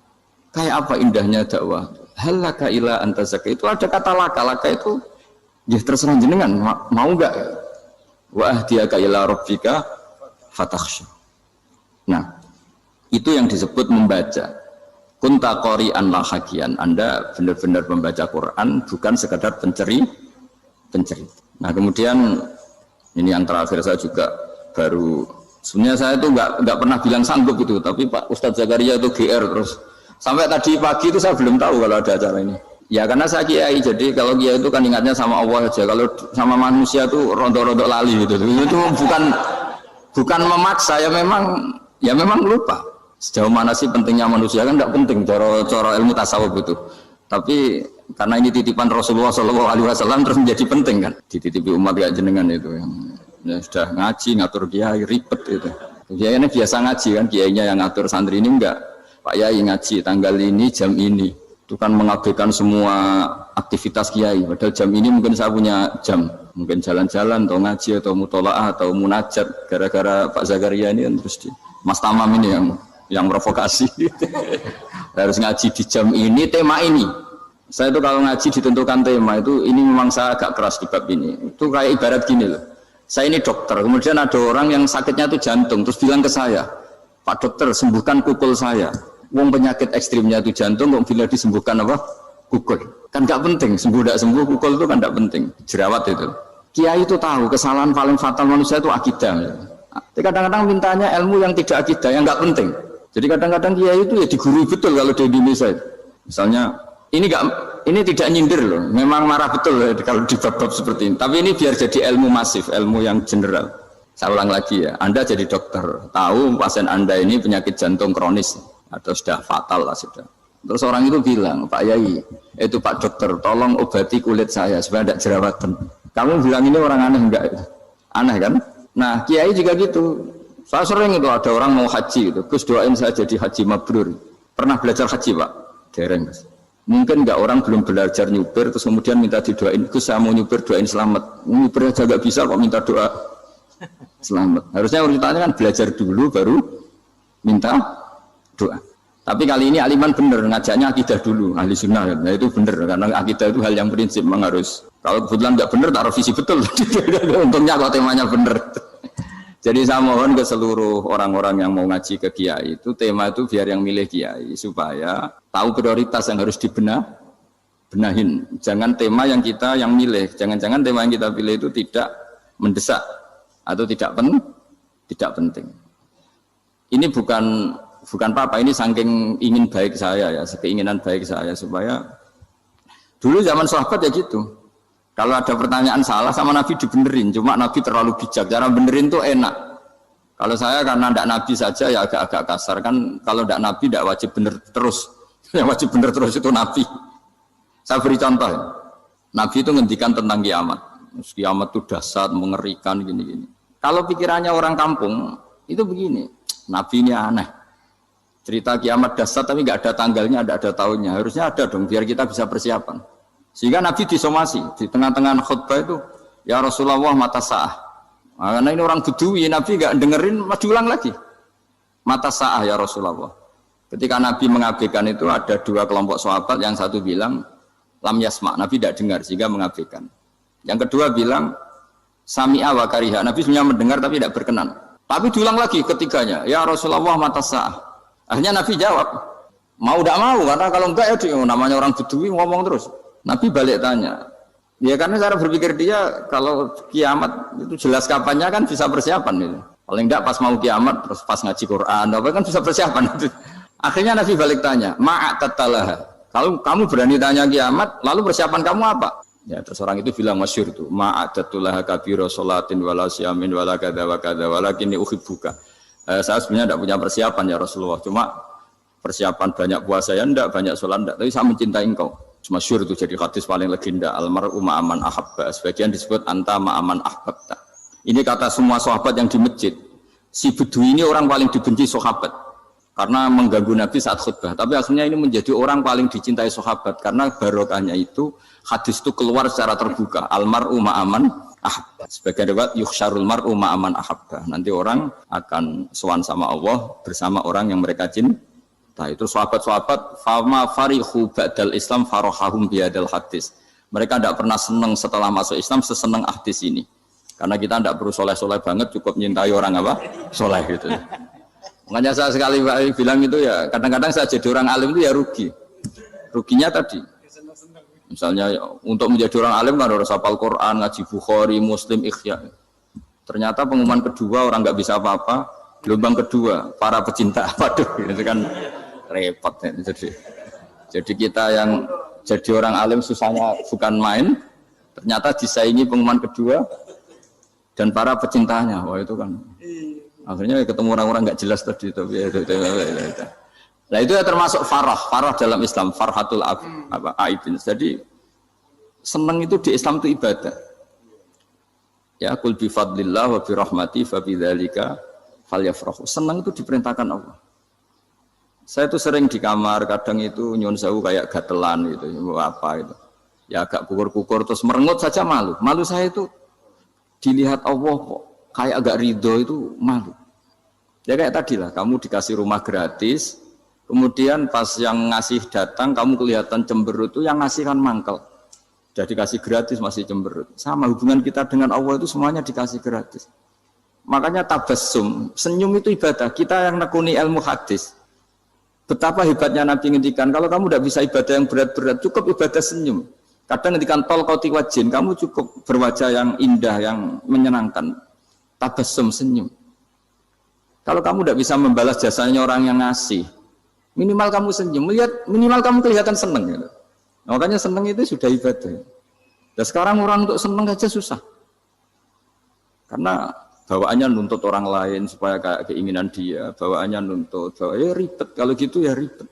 Kayak apa indahnya dakwah. Halaka ila anta zakka. Itu ada kata laka itu ya terserah jenengan mau enggak. Wa ahdiyaka ila rabbika fatakhsha. Nah, itu yang disebut membaca. Kunta qori'an lahakian, Anda benar-benar membaca Quran, bukan sekadar penceri. Nah kemudian ini yang terakhir saya juga baru, sebenarnya saya itu nggak pernah bilang sanggup itu, tapi Pak Ustadz Zakaria itu GR terus. Sampai tadi pagi itu saya belum tahu kalau ada acara ini. Ya karena saya kiai, jadi kalau kiai itu kan ingatnya sama Allah aja, kalau sama manusia itu rontok-rontok lali gitu. Itu bukan memaksa, ya memang lupa. Sejauh mana sih pentingnya manusia kan tidak penting cara ilmu tasawuf itu. Tapi karena ini titipan Rasulullah SAW terus menjadi penting kan. Dititipi umat kayak jenengan itu yang ya sudah ngaji ngatur kiai ribet itu. Kiai ini biasa ngaji kan, kiainya yang ngatur, santri ini enggak. Pak Yai ngaji tanggal ini jam ini. Itu kan mengabaikan semua aktivitas kiai. Padahal jam ini mungkin saya punya jam, mungkin jalan-jalan atau ngaji atau mutolaah atau munajat. Gara-gara Pak Zakaria ini kan terus Mas Tamam ini yang provokasi. Harus ngaji di jam ini, tema ini. Saya itu kalau ngaji ditentukan tema itu, ini memang saya agak keras di bab ini. Itu kayak ibarat gini loh. Saya ini dokter, kemudian ada orang yang sakitnya itu jantung, terus bilang ke saya, Pak dokter sembuhkan kukul saya. Wong penyakit ekstrimnya itu jantung, kok bila disembuhkan apa? Kukul. Kan nggak penting, sembuh tidak sembuh, kukul itu kan nggak penting. Jerawat itu. Kiai itu tahu kesalahan paling fatal manusia itu akidah. Tapi kadang-kadang mintanya ilmu yang tidak akidah, yang nggak penting. Jadi kadang-kadang kiai itu ya digurui betul kalau di Indonesia. Misalnya ini tidak nyindir loh, memang marah betul loh kalau di bab-bab seperti ini. Tapi ini biar jadi ilmu masif, ilmu yang general. Saya ulang lagi ya, Anda jadi dokter, tahu pasien Anda ini penyakit jantung kronis atau sudah fatal lah sudah. Terus orang itu bilang, Pak Yai, itu Pak dokter, tolong obati kulit saya supaya tidak jerawatan. Kamu bilang ini orang aneh enggak? Aneh kan? Nah kiai juga gitu. Saya sering itu ada orang mau haji gitu, Gus doain saya jadi haji mabrur. Pernah belajar haji Pak? Dereng Mas. Mungkin enggak orang belum belajar nyupir terus kemudian minta didoain, Gus saya mau nyupir doain selamat. Nyupir aja enggak bisa kok minta doa selamat. Harusnya urutannya kan belajar dulu baru minta doa. Tapi kali ini aliman bener ngajaknya akidah dulu, ahli sunnah. Nah itu bener karena akidah itu hal yang prinsip memang harus. Kalau kebetulan enggak bener taruh visi betul. Untungnya kok temanya bener. Jadi saya mohon ke seluruh orang-orang yang mau ngaji ke kiai itu tema itu biar yang milih kiai supaya tahu prioritas yang harus benahin. Jangan tema yang milih, jangan-jangan tema yang kita pilih itu tidak mendesak atau tidak penting. Ini bukan apa-apa, ini saking ingin baik saya ya, keinginan baik saya supaya dulu zaman sahabat ya gitu. Kalau ada pertanyaan salah sama Nabi dibenerin, cuma Nabi terlalu bijak, cara benerin tuh enak. Kalau saya karena tidak Nabi saja ya agak-agak kasar kan, kalau tidak Nabi tidak wajib bener terus, yang wajib bener terus itu Nabi. Saya beri contoh, ya. Nabi itu ngendikan tentang kiamat, kiamat itu dahsyat, mengerikan gini-gini. Kalau pikirannya orang kampung itu begini, Nabi ini aneh. Cerita kiamat dahsyat tapi nggak ada tanggalnya, nggak ada tahunnya, harusnya ada dong biar kita bisa persiapan. Sehingga Nabi disomasi di tengah-tengah khutbah itu, ya Rasulullah mata sa'ah. Nah, karena ini orang Bedui, Nabi nggak dengerin, diulang lagi. Mata sa'ah ya Rasulullah. Ketika Nabi mengabaikan itu ada dua kelompok sahabat, yang satu bilang lam yasma, Nabi tidak dengar sehingga mengabaikan. Yang kedua bilang sami'a wa kariha, Nabi sebenarnya mendengar tapi tidak berkenan. Tapi diulang lagi ketiganya, ya Rasulullah mata sa'ah. Akhirnya Nabi jawab, mau tidak mau, karena kalau enggak ya namanya orang Bedui ngomong terus. Nabi balik tanya, ya karena cara berpikir dia kalau kiamat itu jelas kapannya kan bisa persiapan itu. Paling enggak pas mau kiamat terus pas ngaji Quran, apa kan bisa persiapan itu. Akhirnya Nabi balik tanya, ma'at tatalaha, Kalau kamu berani tanya kiamat, lalu persiapan kamu apa? Ya, terus orang itu bilang masyhur itu, ma'adatullah kabira sholatin wala siyamin wala kadza wa kadza walakinni uhibbuka. Saya sebenarnya tidak punya persiapan ya Rasulullah, cuma persiapan banyak puasa ya enggak, banyak sholat enggak, tapi saya mencintai engkau. Masyhur itu jadi hadis paling legenda, almar'u ma'aman ahabba. Sebagian disebut anta ma'aman ahbabta. Ini kata semua sahabat yang di masjid. Si Bedui ini orang paling dibenci sahabat karena mengganggu Nabi saat khutbah. Tapi akhirnya ini menjadi orang paling dicintai sahabat karena barokahnya itu hadis itu keluar secara terbuka. Almar'u ma'aman ahabba. Sebagian riwayat yuhsyarul mar'u ma'aman ahabba. Nanti orang akan sowan sama Allah bersama orang yang mereka cintai. Itu sahabat-sahabat fama farihu ba'dal Islam farahahum biadal hadis. Mereka tidak pernah senang setelah masuk Islam sesenang hadis ini. Karena kita tidak perlu soleh-soleh banget, cukup menyintai orang apa? Soleh gitu. Makanya saya sekali bilang itu ya, kadang-kadang saya jadi orang alim itu ya rugi. Ruginya tadi. Misalnya untuk menjadi orang alim kan harus hafal Quran, ngaji Bukhari, Muslim, Ikhya. Ternyata pengumuman kedua orang nggak bisa apa-apa. Gelombang kedua, para pecinta. Waduh, itu kan repot ya. Jadi kita yang jadi orang alim susahnya bukan main. Ternyata disaingi pengumuman kedua. Dan para pecintanya, wah itu kan akhirnya ketemu orang-orang nggak jelas tadi. Nah itu ya termasuk farah dalam Islam, farhatul aibin. Jadi senang itu di Islam itu ibadah. Ya qul bi fadlillah wa bi rahmati fa bidzalika falyafrahu. Senang itu diperintahkan Allah. Saya itu sering di kamar, kadang itu nyun sewu kayak gatelan gitu, apa itu. Ya agak kukur-kukur terus merengut saja malu. Malu saya itu dilihat Allah kok kayak agak ridho itu malu. Ya kayak tadi lah, kamu dikasih rumah gratis, kemudian pas yang ngasih datang kamu kelihatan cemberut, itu yang ngasih kan mangkel. Jadi dikasih gratis masih cemberut. Sama hubungan kita dengan Allah itu semuanya dikasih gratis. Makanya tabassum, senyum itu ibadah. Kita yang nekuni ilmu hadis. Betapa hebatnya Nabi ngendikan, kalau kamu tidak bisa ibadah yang berat-berat, cukup ibadah senyum. Kadang ngendikan tol kau tiwajin, kamu cukup berwajah yang indah, yang menyenangkan. Tabassum, senyum. Kalau kamu tidak bisa membalas jasanya orang yang ngasih, minimal kamu senyum, minimal kamu kelihatan senang. Gitu. Makanya senang itu sudah ibadah. Dan sekarang orang untuk senang saja susah. Karena bawaannya nuntut orang lain supaya kayak keinginan dia, bawaannya nuntut, ya ribet. Kalau gitu ya ribet.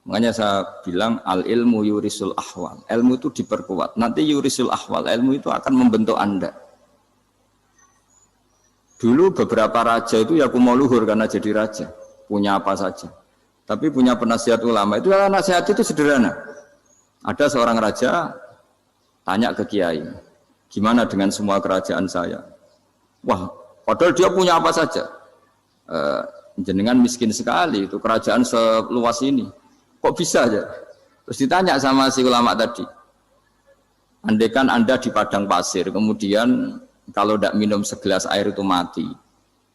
Makanya saya bilang al ilmu yurisul ahwal. Ilmu itu diperkuat. Nanti yurisul ahwal. Ilmu itu akan membentuk Anda. Dulu beberapa raja itu ya mau luhur karena jadi raja. Punya apa saja. Tapi punya penasihat ulama. Itu nasihat itu sederhana. Ada seorang raja tanya ke kiai, gimana dengan semua kerajaan saya? Wah, padahal dia punya apa saja. Jenengan miskin sekali. Itu kerajaan seluas ini. Kok bisa aja? Terus ditanya sama si ulama tadi. Andaikan Anda di padang pasir, kemudian kalau tidak minum segelas air itu mati.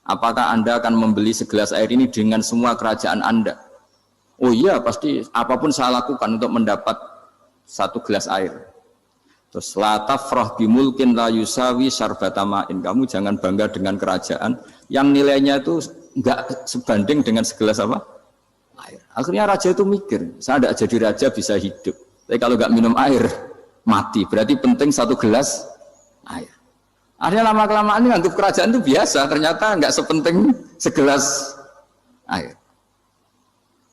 Apakah Anda akan membeli segelas air ini dengan semua kerajaan Anda? Oh iya, pasti apapun saya lakukan untuk mendapat satu gelas air. Terus la tafrah bimulkin la yusawi syarbatamain. Kamu jangan bangga dengan kerajaan yang nilainya itu enggak sebanding dengan segelas apa? Air. Akhirnya raja itu mikir, saya tidak jadi raja bisa hidup. Tapi kalau nggak minum air, mati. Berarti penting satu gelas air. Akhirnya lama-kelamaan ini anggap kerajaan itu biasa. Ternyata nggak sepenting segelas air.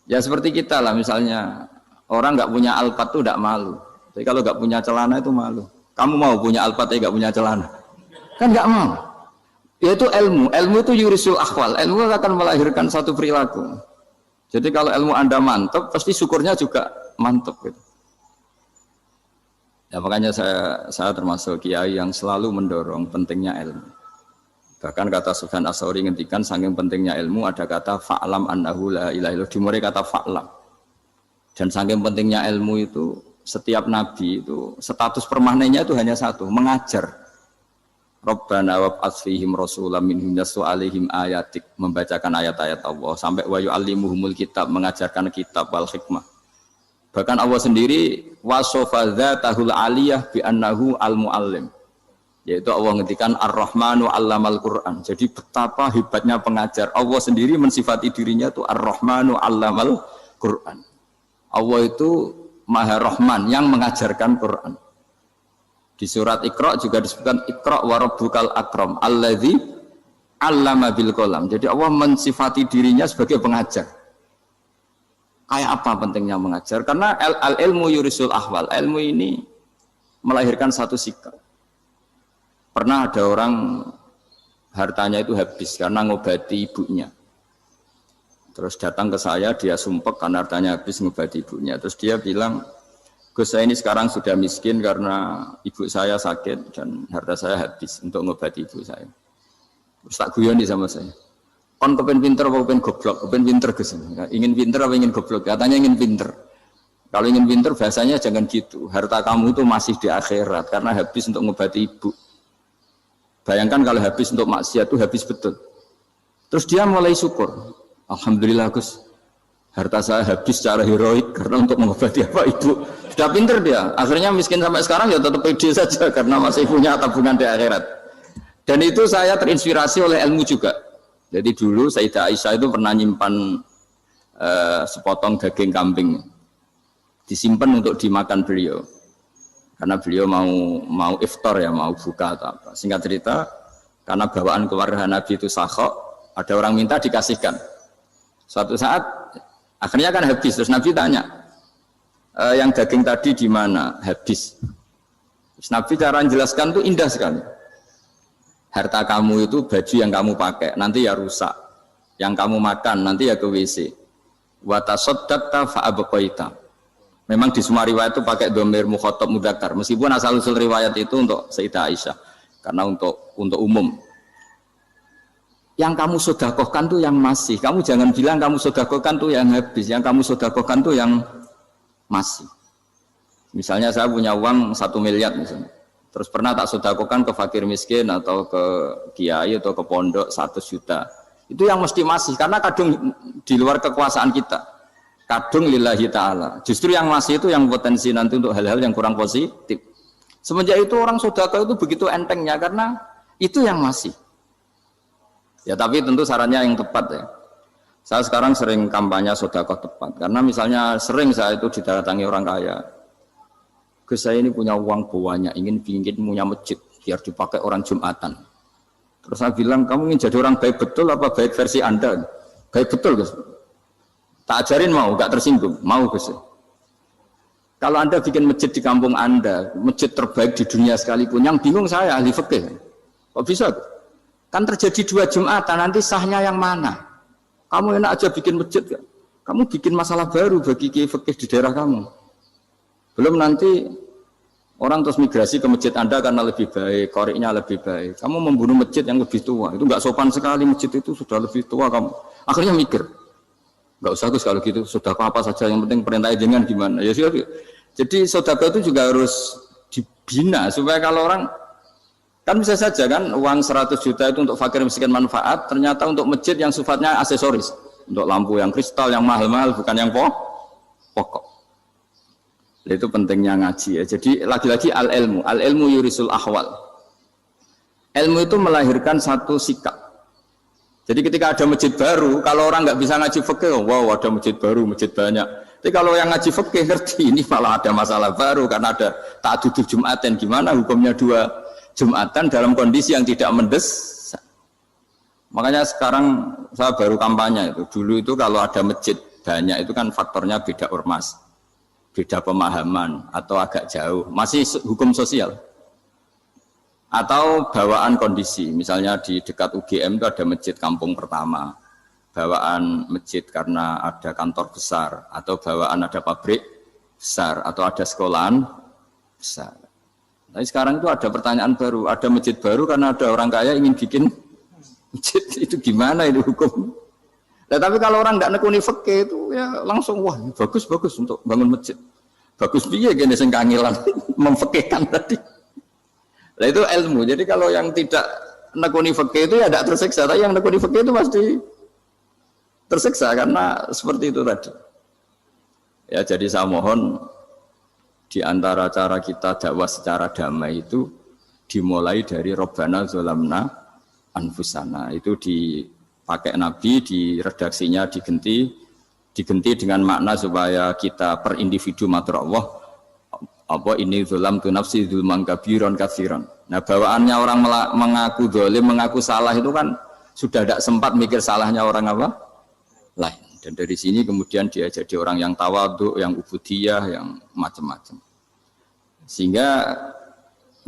Ya seperti kita lah, misalnya orang nggak punya alpat itu tidak malu. Tapi kalau nggak punya celana itu malu. Kamu mau punya alpat tapi nggak punya celana? Kan nggak mau. Yaitu ilmu. Ilmu itu yurisul ahwal. Ilmu akan melahirkan satu perilaku. Jadi kalau ilmu Anda mantap, pasti syukurnya juga mantap. Gitu. Ya makanya saya termasuk kiai yang selalu mendorong pentingnya ilmu. Bahkan kata Sufyan Ats-Tsauri ngendikan saking pentingnya ilmu ada kata fa'lam annahu la ilaha illallah. Dimulai kata fa'lam. Dan saking pentingnya ilmu itu setiap nabi itu status permanennya itu hanya satu, mengajar. Rabbana wab'ats fihim rasulam minhum yatlu 'alaihim ayatik, membacakan ayat-ayat Allah sampai wa yu'allimuhumul kitab, mengajarkan kitab wal hikmah. Bahkan Allah sendiri wasofa dzatahul aliyah bi annahu al-muallim. Yaitu Allah ngendikan Ar-Rahmanu 'allamal Qur'an. Jadi betapa hebatnya pengajar. Allah sendiri mensifati dirinya itu Ar-Rahmanu 'allamal Qur'an. Allah itu Maha Rahman yang mengajarkan Quran. Di surat Iqra juga disebutkan Iqra wa rabbukal akram alladzi 'allama bil qalam. Jadi Allah mensifati dirinya sebagai pengajar. Kayak apa pentingnya mengajar? Karena al-ilmu yurisul ahwal. Ilmu ini melahirkan satu sikap. Pernah ada orang hartanya itu habis karena ngobati ibunya. Terus datang ke saya, dia sumpek karena hartanya habis ngobati ibunya. Terus dia bilang, Gus, saya ini sekarang sudah miskin karena ibu saya sakit dan harta saya habis untuk ngobati ibu saya. Terus tak guyoni sama saya. Kon kepen pinter apa kepen goblok? Kepen pinter Gus. Ingin pinter apa ingin goblok? Katanya ingin pinter. Kalau ingin pinter bahasanya jangan gitu. Harta kamu itu masih di akhirat karena habis untuk ngobati ibu. Bayangkan kalau habis untuk maksiat itu habis betul. Terus dia mulai syukur. Alhamdulillah Gus. Harta saya habis secara heroik karena untuk mengobati apa ibu. Sudah pinter dia. Akhirnya miskin sampai sekarang ya tetap pede saja karena masih punya tabungan di akhirat. Dan itu saya terinspirasi oleh ilmu juga. Jadi dulu Sayyidah Aisyah itu pernah nyimpan sepotong daging kambing. Disimpan untuk dimakan beliau. Karena beliau mau iftar ya, mau buka atau apa. Singkat cerita, karena bawaan keluarga Nabi itu sakhok, ada orang minta dikasihkan. Suatu saat akhirnya kan habis, terus Nabi tanya, yang daging tadi di mana? Habis. Terus Nabi cara menjelaskan itu indah sekali. Harta kamu itu baju yang kamu pakai, nanti ya rusak. Yang kamu makan, nanti ya ke WC. Wa tasaddaqta fa abqaita. Memang di semua riwayat itu pakai dhamir mukhatab mudzakkar. Meskipun asal-usul riwayat itu untuk Sayyidah Aisyah. Karena untuk umum. Yang kamu sedekahkan tuh yang masih. Kamu jangan bilang kamu sedekahkan tuh yang habis. Yang kamu sedekahkan tuh yang masih. Misalnya saya punya uang 1 miliar misalnya. Terus pernah tak sedekahkan ke fakir miskin atau ke kiai atau ke pondok 100 juta. Itu yang mesti masih. Karena kadung di luar kekuasaan kita. Kadung lillahi ta'ala. Justru yang masih itu yang potensi nanti untuk hal-hal yang kurang positif. Semenjak itu orang sedekah itu begitu entengnya karena itu yang masih. Ya tapi tentu sarannya yang tepat ya. Saya sekarang sering kampanye sedekah tepat. Karena misalnya sering saya itu didatangi orang kaya. Gus, saya ini punya uang banyak, ingin punya masjid biar dipakai orang Jumatan. Terus saya bilang, kamu ingin jadi orang baik betul apa baik versi Anda? Baik betul Gus. Tak ajarin mau, gak tersinggung, mau Gus. Kalau Anda bikin masjid di kampung Anda, masjid terbaik di dunia sekalipun, yang bingung saya ahli fikih. Kok bisa? Kan terjadi 2 Jumatan, nanti sahnya yang mana? Kamu enak aja bikin masjid, kan? Kamu bikin masalah baru bagi kiai fikih di daerah kamu. Belum nanti orang terus migrasi ke masjid Anda karena lebih baik, koriknya lebih baik. Kamu membunuh masjid yang lebih tua, itu nggak sopan sekali, masjid itu sudah lebih tua kamu. Akhirnya mikir. Enggak usah Gus kalau gitu, sedekah apa saja yang penting perintah dengan gimana. Ya sih. Jadi sedekah itu juga harus dibina supaya kalau orang kan bisa saja kan uang 100 juta itu untuk fakir miskin manfaat, ternyata untuk masjid yang sifatnya aksesoris, untuk lampu yang kristal yang mahal-mahal bukan yang pokok. Itu pentingnya ngaji ya. Jadi lagi-lagi al-ilmu yurisul ahwal. Ilmu itu melahirkan satu sikap. Jadi ketika ada masjid baru, kalau orang nggak bisa ngaji fikih, wow ada masjid baru, masjid banyak. Tapi kalau yang ngaji fikih ngerti, ini malah ada masalah baru karena ada ta'adudul Jum'atan. Gimana hukumnya 2 Jum'atan dalam kondisi yang tidak mendesak. Makanya sekarang saya baru kampanye itu. Dulu itu kalau ada masjid banyak itu kan faktornya beda ormas, beda pemahaman atau agak jauh. Masih hukum sosial. Atau bawaan kondisi, misalnya di dekat UGM itu ada masjid kampung pertama, bawaan masjid karena ada kantor besar, atau bawaan ada pabrik besar, atau ada sekolahan besar. Tapi sekarang itu ada pertanyaan baru, ada masjid baru karena ada orang kaya ingin bikin masjid, itu gimana itu hukum? Nah, tapi kalau orang nggak nekuni fikih itu ya langsung wah bagus untuk bangun masjid, bagus piye gini sing kangelan memfikihkan tadi. Nah itu ilmu. Jadi kalau yang tidak nekuni fikih itu ya tidak tersiksa. Tapi yang nekuni fikih itu pasti tersiksa karena seperti itu tadi. Ya jadi saya mohon di antara cara kita dakwah secara damai itu dimulai dari Rabbana Zolamna Anfusana. Itu dipakai Nabi, di redaksinya diganti Diganti dengan makna supaya kita per individu matur Allah, apa ini zulam tu nafsi zulman kabiron katsiran. Nah, bawaannya orang mengaku zalim, mengaku salah itu kan sudah tidak sempat mikir salahnya orang apa lain. Dan dari sini kemudian dia jadi orang yang tawadhu, yang ubudiyah, yang macam-macam. Sehingga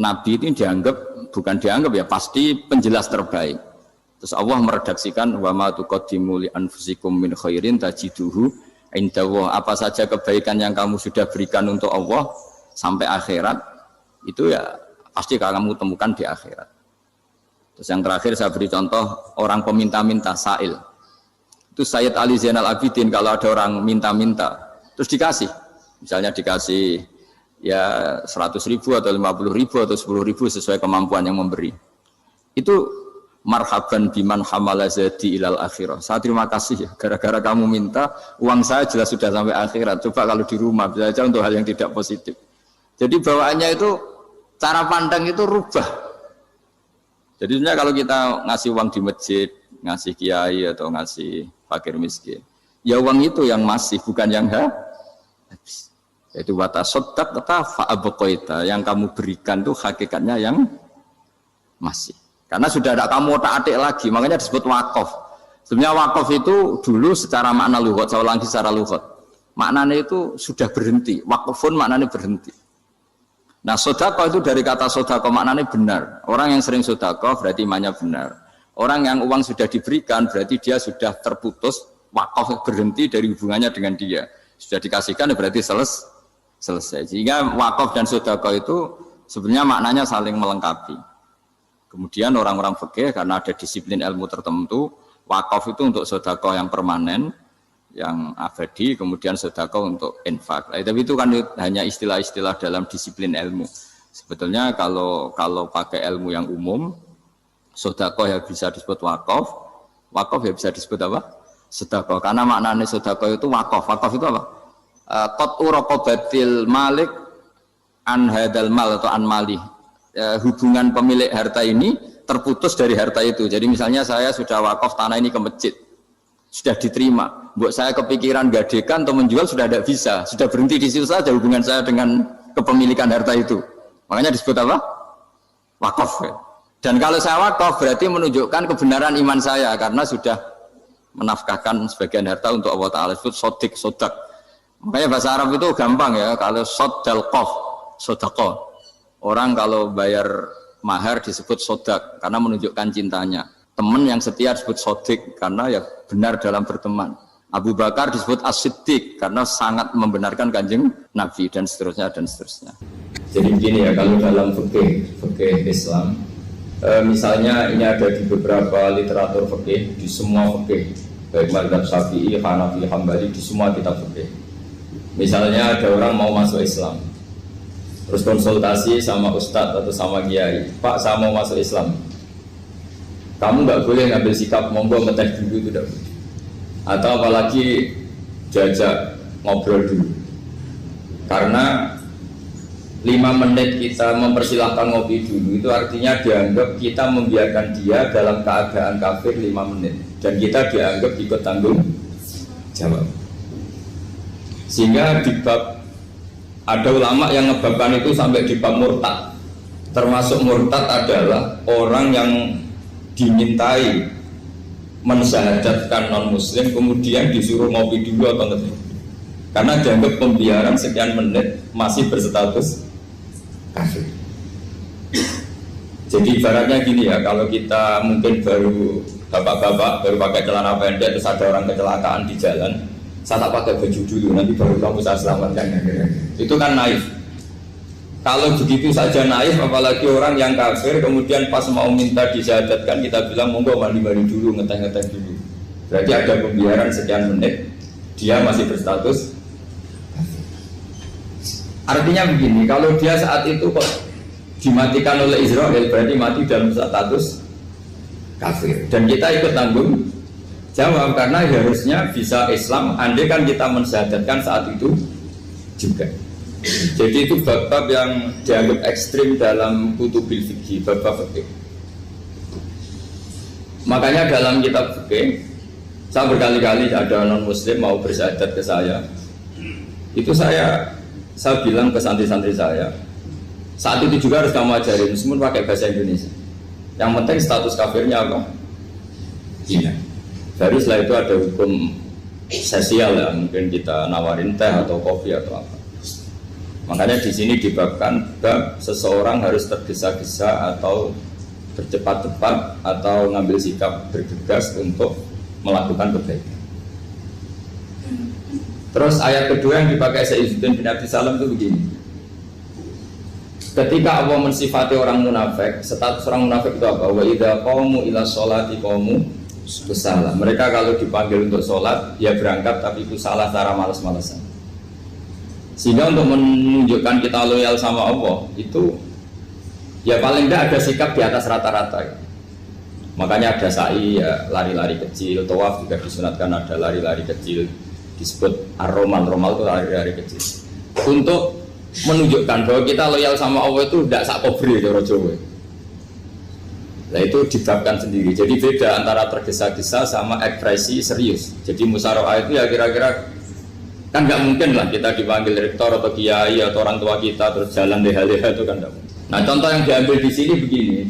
Nabi ini bukan dianggap ya, pasti penjelas terbaik. Terus Allah meredaksikan wa ma tuqaddimu li anfusikum min khairin tajiduhu indallah. Apa saja kebaikan yang kamu sudah berikan untuk Allah sampai akhirat itu ya pasti kamu temukan di akhirat. Terus yang terakhir saya beri contoh orang peminta-minta sa'il. Itu Sayyid Ali Zainal Abidin kalau ada orang minta-minta terus dikasih. Misalnya dikasih ya 100.000 atau 50.000 atau 10.000 sesuai kemampuan yang memberi. Itu marhaban biman hamala zadi ilal akhirah. Saya terima kasih ya, gara-gara kamu minta uang saya jelas sudah sampai akhirat. Coba kalau di rumah bisa saja untuk hal yang tidak positif. Jadi bawaannya itu cara pandang itu rubah. Jadi sebenarnya kalau kita ngasih uang di masjid, ngasih kiai atau ngasih fakir miskin, ya uang itu yang masih bukan yang habis. Yaitu watasodak kata fa'abqaita, yang kamu berikan itu hakikatnya yang masih. Karena sudah tidak kamu otak-atik lagi, makanya disebut wakaf. Sebenarnya wakaf itu dulu secara makna lughat, saya ulangi secara lughat. Maknanya itu sudah berhenti, wakafun maknanya berhenti. Nah, sedekah itu dari kata sedekah maknanya benar. Orang yang sering sedekah berarti imannya benar. Orang yang uang sudah diberikan berarti dia sudah terputus, wakaf berhenti dari hubungannya dengan dia. Sudah dikasihkan berarti selesai. Sehingga wakaf dan sedekah itu sebenarnya maknanya saling melengkapi. Kemudian orang-orang fikih karena ada disiplin ilmu tertentu, wakaf itu untuk sedekah yang permanen, yang abadi, kemudian sedekah untuk infak. Tapi itu kan hanya istilah-istilah dalam disiplin ilmu. Sebetulnya kalau pakai ilmu yang umum, sedekah ya bisa disebut wakaf, wakaf ya bisa disebut apa? Sedekah. Karena maknanya sedekah itu wakaf. Wakaf itu apa? Qat'u raqabatil malik an hadal mal atau an malih. Hubungan pemilik harta ini terputus dari harta itu. Jadi misalnya saya sudah wakaf tanah ini ke masjid, sudah diterima. Buat saya kepikiran gadekan atau menjual sudah tidak bisa, sudah berhenti di situ saja hubungan saya dengan kepemilikan harta itu. Makanya disebut apa? Wakaf. Dan kalau saya wakaf berarti menunjukkan kebenaran iman saya karena sudah menafkahkan sebagian harta untuk Allah Taala. Disebut sodak. Makanya bahasa Arab itu gampang ya. Kalau sodalqof, sodaqoh. Orang kalau bayar mahar disebut sodak karena menunjukkan cintanya. Teman yang setia disebut sodik karena ya benar dalam berteman. Abu Bakar disebut as-siddiq karena sangat membenarkan kanjeng Nabi dan seterusnya dan seterusnya. Jadi begini ya, kalau dalam fikih Islam, misalnya ini ada di beberapa literatur fikih, di semua fikih, baik mazhab Syafi'i, Hanafi, Hambali, di semua kitab fikih. Misalnya ada orang mau masuk Islam, terus konsultasi sama ustadz atau sama kiai, Pak saya mau masuk Islam, kamu nggak boleh ngambil sikap monggo ngeteh dulu, itu tidak boleh. Atau apalagi diajak ngobrol dulu, karena 5 menit kita mempersilahkan ngopi dulu itu artinya dianggap kita membiarkan dia dalam keadaan kafir 5 menit dan kita dianggap ikut tanggung jawab. Sehingga di bab ada ulama yang ngebabkan itu sampai di bab murtad. Termasuk murtad adalah orang yang dimintai mensyahadatkan non muslim kemudian disuruh ngopi dulu atau ngeteh. Karena dianggap pembiaran sekian menit masih berstatus kafir. Jadi ibaratnya gini ya, kalau kita mungkin baru bapak-bapak baru pakai celana pendek terus ada orang kecelakaan di jalan, saya tak pakai baju dulu, nanti baru kamu saya selamatkan. Itu kan naif. Kalau begitu saja naif, apalagi orang yang kafir, kemudian pas mau minta disyahadatkan, kita bilang monggo mandi-mandi dulu, ngeteh-ngeteh dulu. Berarti ada pembiaran sekian menit, dia masih berstatus kafir. Artinya begini, kalau dia saat itu kok dimatikan oleh Israel, berarti mati dalam status kafir. Dan kita ikut tanggung jawab karena harusnya bisa Islam andai kan kita mensyahadatkan saat itu juga. Jadi itu bab-bab yang dianggap ekstrim dalam kutubil fikih, bab-bab fikih. Makanya dalam kitab fikih Saya berkali-kali ada non-muslim mau bersyahadat ke saya, itu saya bilang ke santri-santri saya, saat itu juga harus kamu ajarin semua pakai bahasa Indonesia. Yang penting status kafirnya apa? Iya. Baru setelah itu ada hukum sosial ya, mungkin kita nawarin teh atau kopi atau apa. Makanya di sini dibabkan bab seseorang harus tergesa-gesa atau bercepat-cepat atau ngambil sikap bergegas untuk melakukan kebaikan. Terus ayat kedua yang dipakai Sayyidina bin Abi Salam itu begini. Ketika Allah mensifati orang munafik, status orang munafik itu apa? Wa idza qamu ila sholati qamu kusala. Mereka kalau dipanggil untuk sholat, ya berangkat tapi kusala secara malas-malasan. Sehingga untuk menunjukkan kita loyal sama Allah itu ya paling tidak ada sikap di atas rata-rata ya. Makanya ada sa'i ya, lari-lari kecil, tawaf juga disunatkan ada lari-lari kecil, disebut ar-romal itu lari-lari kecil untuk menunjukkan bahwa kita loyal sama Allah itu tidak sak kobri cara Jawa. Nah itu dibabkan sendiri. Jadi beda antara tergesa-gesa sama ekspresi serius. Jadi musyawarah itu ya kira-kira kan nggak mungkin lah kita dipanggil rektor atau kiai atau orang tua kita terus jalan leha-leha itu kan nggak mungkin. Nah contoh yang diambil di sini begini.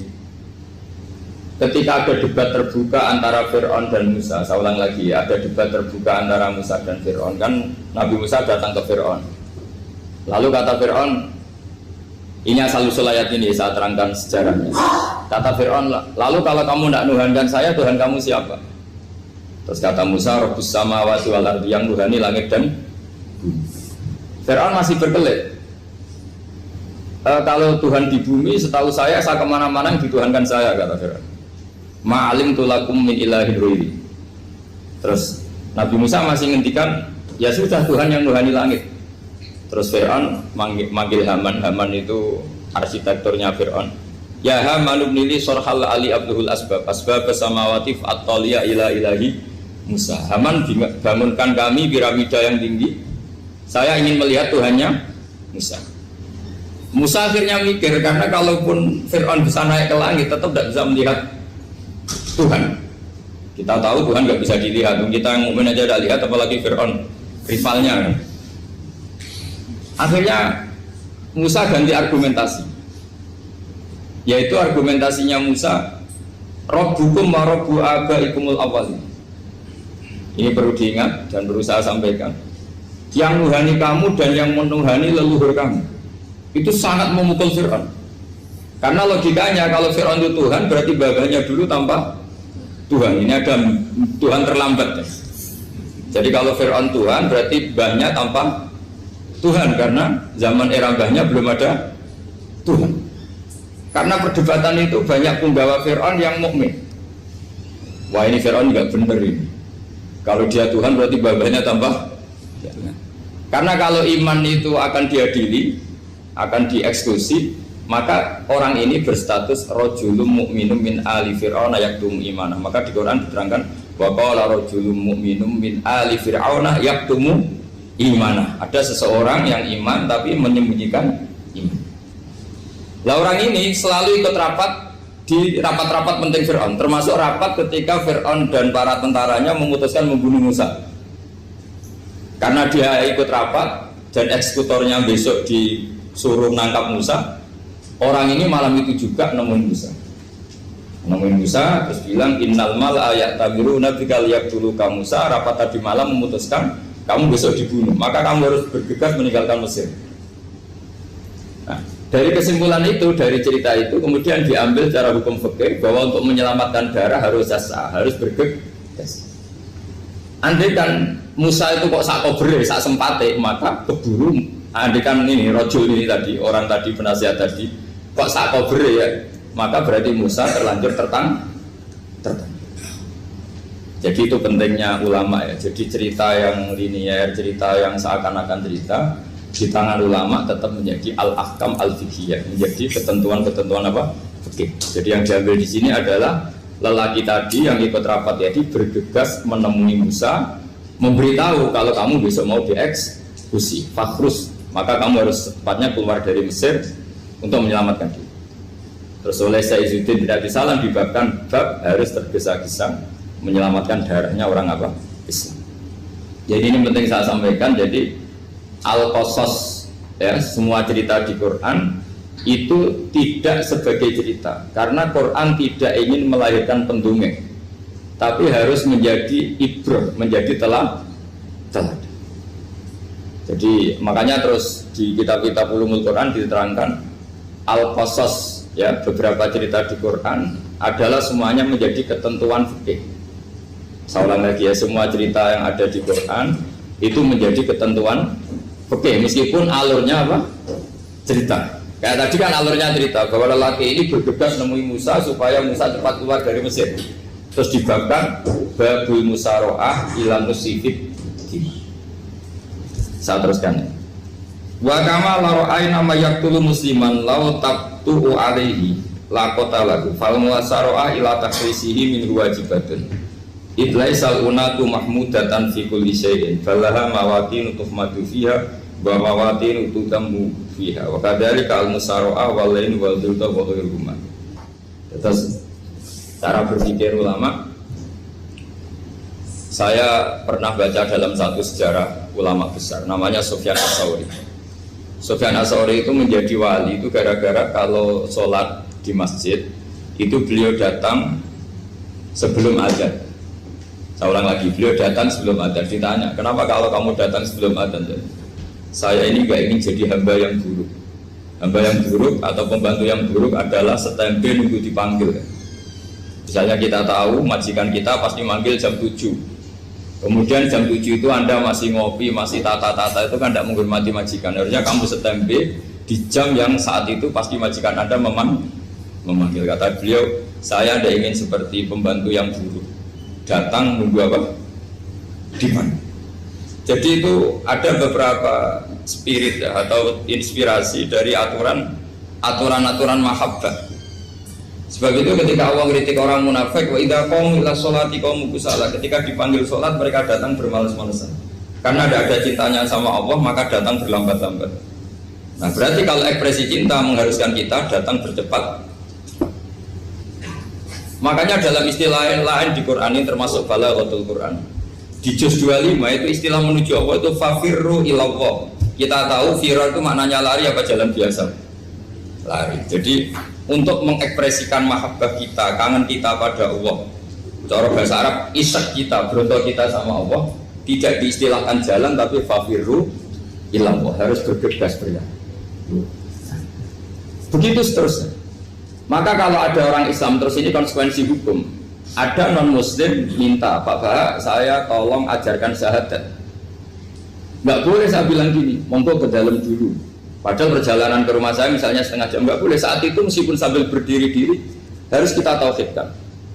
Ketika ada debat terbuka antara Fir'aun dan Musa, saya ulang lagi ya, ada debat terbuka antara Musa dan Fir'aun. Kan Nabi Musa datang ke Fir'aun. Lalu kata Fir'aun, ini asal-usul ayat ini saya terangkan sejarahnya. Kata Fir'aun, lalu kalau kamu tidak nuhankan saya, Tuhan kamu siapa? Terus kata Musa, Rabbus samawati wal ardi, yang nuhani langit dan bumi. Fir'aun masih berkelit. Kalau Tuhan di bumi, setahu saya kemana-mana yang dituhankan saya, kata Fir'aun. Ma'alim tulakum min ilahin ruhi. Terus Nabi Musa masih ngendikan, ya sudah Tuhan yang nuhani langit. Terus Fir'aun manggil Haman. Haman itu arsitekturnya Fir'aun. Ya Haman ibnili sorhal ali abduhul asbab samawati fa'attaliya ila ilahi Musa. Haman bangunkan kami piramida yang tinggi. Saya ingin melihat Tuhannya Musa. Musa akhirnya mikir, karena kalaupun Fir'aun bisa naik ke langit tetap tidak bisa melihat Tuhan. Kita tahu Tuhan nggak bisa dilihat. Kita yang mukmin aja udah lihat, apalagi Fir'aun rivalnya. Akhirnya Musa ganti argumentasi, yaitu argumentasinya Musa, Rabbukum wa Rabbu abaikumul awwalin. Ini perlu diingat dan perlu saya sampaikan. Yang nuhani kamu dan yang menuhani leluhur kamu. Itu sangat memukul Fir'aun. Karena logikanya kalau Fir'aun itu Tuhan, berarti babanya dulu tanpa Tuhan. Ini ada Tuhan terlambat ya. Jadi kalau Fir'aun Tuhan, berarti bahnya tanpa Tuhan, karena zaman era mbahnya belum ada Tuhan. Karena perdebatan itu banyak penggawa Fir'aun yang mukmin. Wah ini Fir'aun nggak bener ini. Kalau dia Tuhan berarti babanya tambah. Karena kalau iman itu akan diadili, akan dieksekusi, maka orang ini berstatus rojulum mukminum min ali Fir'aun yaktum imanah. Maka di Quran diterangkan wa qala rojulum mukminum min ali Fir'aun yaktum imanah. Ada seseorang yang iman tapi menyembunyikan iman. Lah orang ini selalu ikut rapat di rapat-rapat penting Fir'aun, termasuk rapat ketika Fir'aun dan para tentaranya memutuskan membunuh Musa. Karena dia ikut rapat dan eksekutornya besok disuruh menangkap Musa, orang ini malam itu juga nemuin Musa terus bilang innal mal ayat tabiru nabikal yaqtulu ka Musa. Rapat tadi malam memutuskan kamu besok dibunuh, maka kamu harus bergegas meninggalkan Mesir. Nah, dari kesimpulan itu, dari cerita itu kemudian diambil cara hukum fikih bahwa untuk menyelamatkan darah harus jasa, harus bergegas. Andai kan Musa itu kok sak kobre, sak sempate, maka keburu. Andai kan ini rojul ini tadi, orang tadi penasihat tadi kok sak kobre ya, maka berarti Musa terlanjur tertang. Jadi itu pentingnya ulama ya. Jadi cerita yang linier, cerita yang seakan-akan cerita di tangan ulama tetap menjadi al-ahkam al-fiqhiyah, menjadi ketentuan-ketentuan apa? Fikih. Jadi yang diambil di sini adalah lelaki tadi yang ikut rapat jadi bergegas menemui Musa, memberitahu kalau kamu besok mau dieksekusi, fakrus, maka kamu harus secepatnya keluar dari Mesir untuk menyelamatkan diri. Terus oleh Sayyidina bin Abi Salam dibabkan bab harus tergesa-gesa menyelamatkan darahnya orang apa? Islam. Jadi ini penting saya sampaikan. Jadi al-qasas ya, semua cerita di Quran itu tidak sebagai cerita, karena Quran tidak ingin melahirkan pendongeng, tapi harus menjadi ibrah, menjadi teladan. Jadi makanya terus di kitab-kitab ulumul Quran diterangkan al-qasas ya, beberapa cerita di Quran adalah semuanya menjadi ketentuan fikih. Saya ulang lagi ya, semua cerita yang ada di Quran itu menjadi ketentuan fikih, meskipun alurnya apa? Cerita. Kayak tadi kan alurnya cerita bahwa lelaki ini bergegas nemui Musa supaya Musa cepat keluar dari Mesir. Terus dibabkan babul musaroah ilan musifid. Saya teruskan. Wa kama laro'ai nama yaktulu musliman lau tabtu'u alaihi lakota lagu fal musaroah ila takrisihi min wajibatun. Idlaisal unatu mahmudatan fi kulli syai'in falaha mawatinu tuhmadu fiha wa mawatinu tutammu fiha wa kadzalika al-musara'ah wal lain wal dhulta wa ghairuhuma. Terus cara berpikir ulama, saya pernah baca dalam satu sejarah ulama besar namanya Sufyan Ats-Tsauri. Sufyan Ats-Tsauri itu menjadi wali itu gara-gara kalau sholat di masjid itu beliau datang sebelum adzan. Saya ulang lagi, beliau datang sebelum adzan. Ditanya, kenapa kalau kamu datang sebelum adzan? Saya ini gak ingin jadi hamba yang buruk. Hamba yang buruk atau pembantu yang buruk adalah setempe nunggu dipanggil. Misalnya kita tahu majikan kita pasti manggil jam 7. Kemudian jam 7 itu Anda masih ngopi, masih tata-tata, itu kan tidak menghormati majikan. Harusnya kamu setempe di jam yang saat itu pasti majikan Anda memanggil. Kata beliau, saya tidak ingin seperti pembantu yang buruk, datang nunggu apa? Dipanggil. Jadi itu ada beberapa spirit ya, atau inspirasi dari aturan-aturan mahabbah. Sebab itu ketika Allah kritik orang munafik, wa idza qamu ila sholati qamu kusala, ketika dipanggil sholat mereka datang bermalas-malasan. Karena tidak ada cintanya sama Allah, maka datang berlambat-lambat. Nah, berarti kalau ekspresi cinta mengharuskan kita datang bercepat. Makanya dalam istilah lain di Quran ini termasuk balaghatul Quran. Di juz 25 itu istilah menuju Allah itu fafirru ilallah. Kita tahu firar itu maknanya lari apa jalan biasa? Lari. Jadi untuk mengekspresikan mahabbah kita, kangen kita pada Allah, cara bahasa Arab isak kita, berontok kita sama Allah, tidak diistilahkan jalan tapi fafirru ilallah, harus bergegas berjalan. Begitu seterusnya. Maka kalau ada orang Islam terus ini konsekuensi hukum. Ada non muslim minta, Pak Bahak, saya tolong ajarkan syahadat. Nggak boleh saya bilang gini, monggo ke dalam dulu. Padahal perjalanan ke rumah saya misalnya setengah jam, nggak boleh. Saat itu meskipun sambil berdiri-diri harus kita tauhidkan.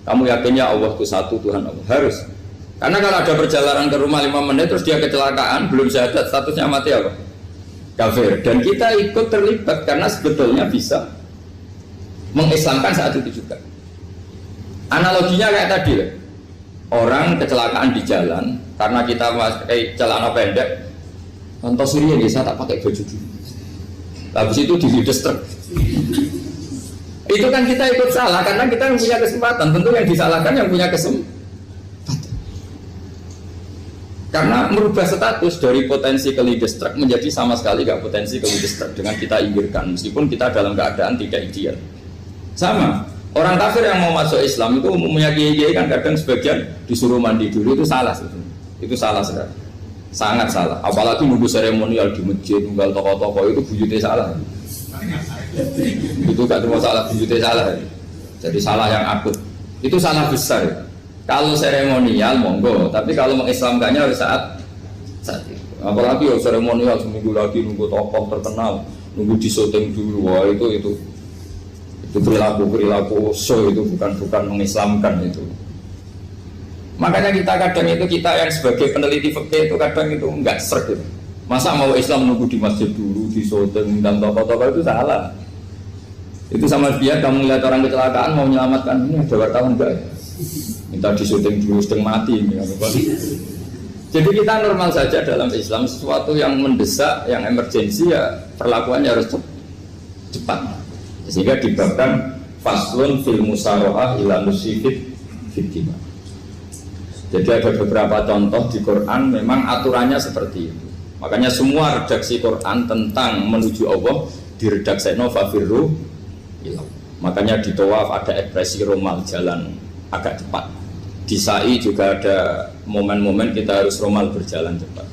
Kamu yakinnya Allah itu satu, Tuhan Allah, harus. Karena kalau ada perjalanan ke rumah 5 menit terus dia kecelakaan, belum syahadat, statusnya mati apa? Kafir. Dan kita ikut terlibat karena sebetulnya bisa mengislamkan saat itu juga. Analoginya kayak tadi lah. Orang kecelakaan di jalan karena kita pakai celana pendek, contoh Suriah nih, saya tak pakai baju dulu. Habis itu dilides truk. Itu kan kita ikut salah karena kita yang punya kesempatan. Tentu yang disalahkan yang punya kesempatan. Karena merubah status dari potensi kelides truk menjadi sama sekali gak potensi kelides truk dengan kita inggirkan, meskipun kita dalam keadaan tidak ideal. Sama. Orang kafir yang mau masuk Islam itu umumnya kiai-kiai kan kadang sebagian disuruh mandi dulu, itu salah sebetulnya. Itu salah sekali. Sangat salah. Apalagi nunggu seremonial di masjid, nunggal tokoh-tokoh itu bujutnya salah. Itu gak cuma salah, bujutnya salah. Jadi salah yang akut. Itu salah besar. Kalau seremonial monggo, tapi kalau mengislamkannya harus saat itu. Apalagi ya seremonial seminggu lagi nunggu tokoh terkenal, nunggu di syuting dulu, wah itu perilaku so, itu bukan mengislamkan itu. Makanya kita kadang itu, kita yang sebagai peneliti fikih itu kadang itu enggak serg gitu. Masa mau Islam nunggu di masjid dulu, di syuting dan tokoh-tokoh itu salah. Itu sama dia kamu lihat orang kecelakaan mau menyelamatkan, ini ada wartawan enggak ya? Minta di syuting dulu, sedang mati ini. Jadi kita normal saja dalam Islam, sesuatu yang mendesak, yang emergensi ya perlakuannya harus cepat. Sehingga dibabkan faslun fil musaroah ila musifid fitima. Jadi ada beberapa contoh di Quran memang aturannya seperti itu. Makanya semua redaksi Quran tentang menuju Allah diredaksikan fafirru ilallah. Makanya di tawaf ada ekspresi romal, jalan agak cepat. Di sa'i juga ada momen-momen kita harus romal, berjalan cepat.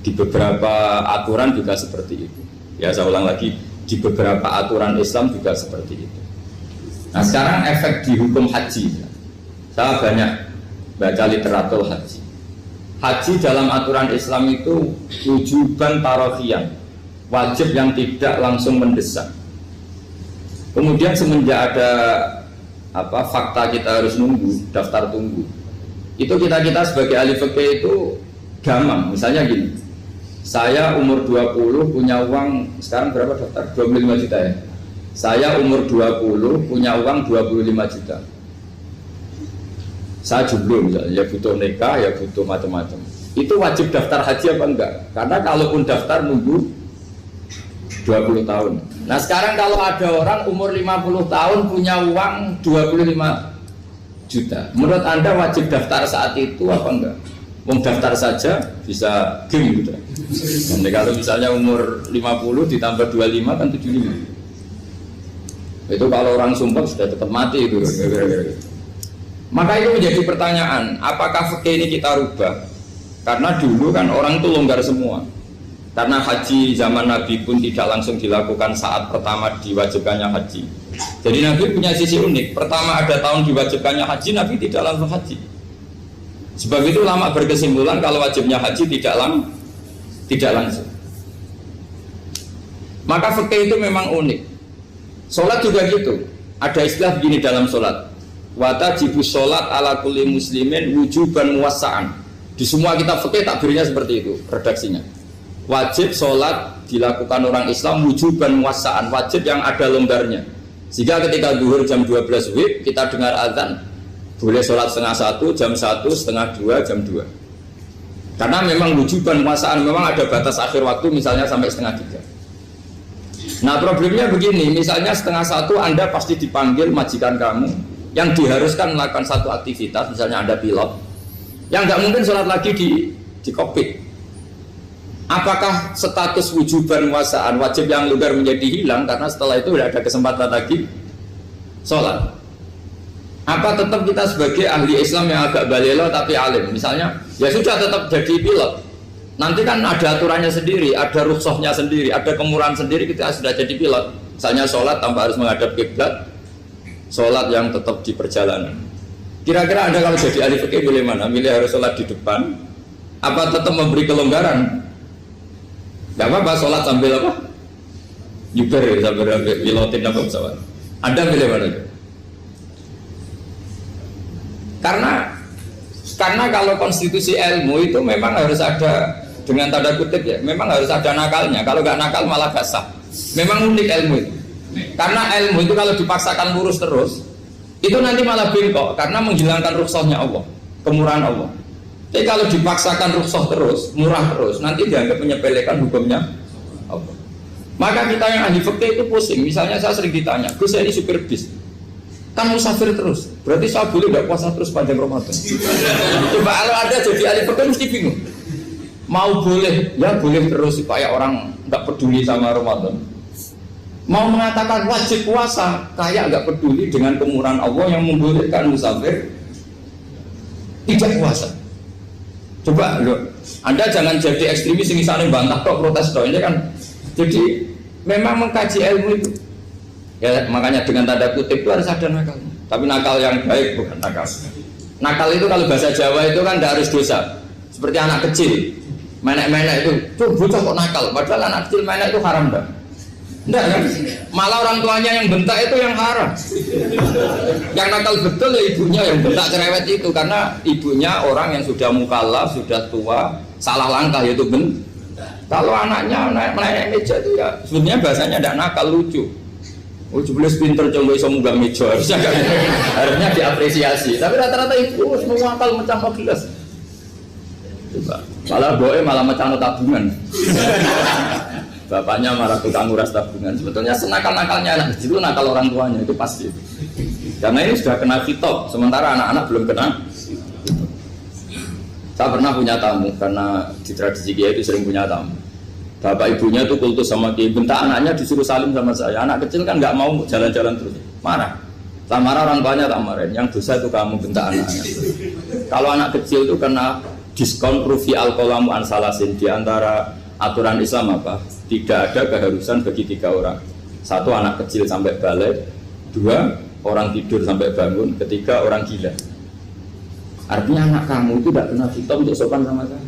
Di beberapa aturan juga seperti itu. Ya saya ulang lagi, di beberapa aturan Islam juga seperti itu. Nah sekarang efek di hukum haji. Saya banyak baca literatur haji. Haji dalam aturan Islam itu wujuban tarofian, wajib yang tidak langsung mendesak. Kemudian semenjak ada fakta kita harus nunggu, daftar tunggu, itu kita sebagai ahli fikih itu gampang. Misalnya gini, saya umur 20 punya uang, sekarang berapa daftar? 25 juta ya. Saya umur 20 punya uang 25 juta. Saya jomblo misalnya, ya butuh nikah, ya butuh macam-macam. Itu wajib daftar haji apa enggak? Karena kalaupun daftar nunggu 20 tahun. Nah sekarang kalau ada orang umur 50 tahun punya uang 25 juta, menurut Anda wajib daftar saat itu apa enggak? Mau daftar saja bisa game gitu. Jadi kalau misalnya umur 50 ditambah 25 kan 75. Itu kalau orang sumpah sudah cepat mati itu. Maka itu menjadi pertanyaan, apakah fikih ini kita rubah? Karena dulu kan orang itu longgar semua. Karena haji zaman Nabi pun tidak langsung dilakukan saat pertama diwajibkannya haji. Jadi Nabi punya sisi unik. Pertama ada tahun diwajibkannya haji, Nabi tidak langsung haji. Sebab itu ulama berkesimpulan kalau wajibnya haji tidak langsung. Maka fikih itu memang unik. Sholat juga gitu. Ada istilah begini dalam sholat. Watajibu sholat ala kulli muslimin wujuban muwassa'an. Di semua kitab fikih takbirnya seperti itu redaksinya. Wajib sholat dilakukan orang Islam wujuban muwassa'an, wajib yang ada longgarnya. Sehingga ketika zuhur jam 12 WIB kita dengar azan, boleh sholat setengah 1, jam 1, setengah 2, jam 2. Karena memang wujuban muwassa'an, memang ada batas akhir waktu misalnya sampai setengah 3. Nah problemnya begini, misalnya setengah 1 Anda pasti dipanggil majikan kamu yang diharuskan melakukan satu aktivitas, misalnya Anda pilot, yang nggak mungkin sholat lagi di kokpit. Apakah status wujuban muwassa'an, wajib yang longgar menjadi hilang karena setelah itu tidak ada kesempatan lagi sholat? Apa tetap kita sebagai ahli Islam yang agak balelo tapi alim, misalnya ya sudah tetap jadi pilot, nanti kan ada aturannya sendiri, ada rukhsahnya sendiri, ada kemurahan sendiri kita sudah jadi pilot. Misalnya sholat tanpa harus menghadap kiblat, sholat yang tetap di perjalanan. Kira-kira Anda kalau jadi ahli fikih milih mana? Milih harus sholat di depan, apa tetap memberi kelonggaran? Gak apa-apa sholat sambil apa? Yuber sambil pilotin apa pesawat. Anda milih mana? Karena kalau konstitusi ilmu itu memang harus ada, dengan tanda kutip ya, memang harus ada nakalnya. Kalau nggak nakal malah gak sah. Memang unik ilmu itu. Karena ilmu itu kalau dipaksakan lurus terus, itu nanti malah bengkok karena menghilangkan rukhsahnya Allah, kemurahan Allah. Tapi kalau dipaksakan rukhsah terus, murah terus, nanti dianggap menyepelekan hukumnya Allah. Maka kita yang ahli fikih itu pusing. Misalnya saya sering ditanya, Gus saya ini supir bis, kan musafir terus, berarti saya boleh nggak puasa terus panjang Ramadan? Coba kalau ada jadi ahli fikih mesti bingung. Mau boleh, ya boleh terus supaya orang nggak peduli sama Ramadan. Mau mengatakan wajib puasa, kayak nggak peduli dengan kemurahan Allah yang membolehkan musafir tidak puasa. Coba loh, Anda jangan jadi ekstremis yang misalnya bantah kok protes kok ini kan. Jadi memang mengkaji ilmu itu. Ya makanya dengan tanda kutip itu harus ada nakal. Tapi nakal yang baik bukan nakal. Nakal itu kalau bahasa Jawa itu kan tidak harus dosa. Seperti anak kecil, menek-menek itu, tuh bocah kok nakal. Padahal anak kecil menek itu haram dah. Enggak kan? Malah orang tuanya yang bentak itu yang haram. Yang nakal betul ya ibunya yang bentak cerewet itu, karena ibunya orang yang sudah mukallaf, sudah tua, salah langkah yaitu bentak. Kalau anaknya naik meja itu ya sebenarnya bahasanya tidak nakal, lucu. Oh jelas pinter coba bisa munggah meja, harusnya diapresiasi. Tapi rata-rata ibu semua akal mecah gelas. Coba, malah boe malah mecah tabungan. Bapaknya marah tukang nguras tabungan. Sebetulnya senakal-nakalnya anak kecil itu nakal orang tuanya, itu pasti. Karena ini sudah kena fitop, sementara anak-anak belum kena. Saya pernah punya tamu karena di tradisi Kiai itu sering punya tamu. Bapak ibunya itu kultus sama Kiai, bentak anaknya disuruh salim sama saya. Anak kecil kan nggak mau jalan-jalan terus, marah. Tak marah orang tuanya tak marahin. Yang dosa itu kamu bentak anaknya. Kalau anak kecil itu kena diskon rufi al-qalamu ansalasin. Di antara aturan Islam apa? Tidak ada keharusan bagi 3 orang. 1 anak kecil sampai balik, 2 orang tidur sampai bangun, 3 orang gila. Artinya anak kamu itu tidak kena khitab untuk sopan sama saya.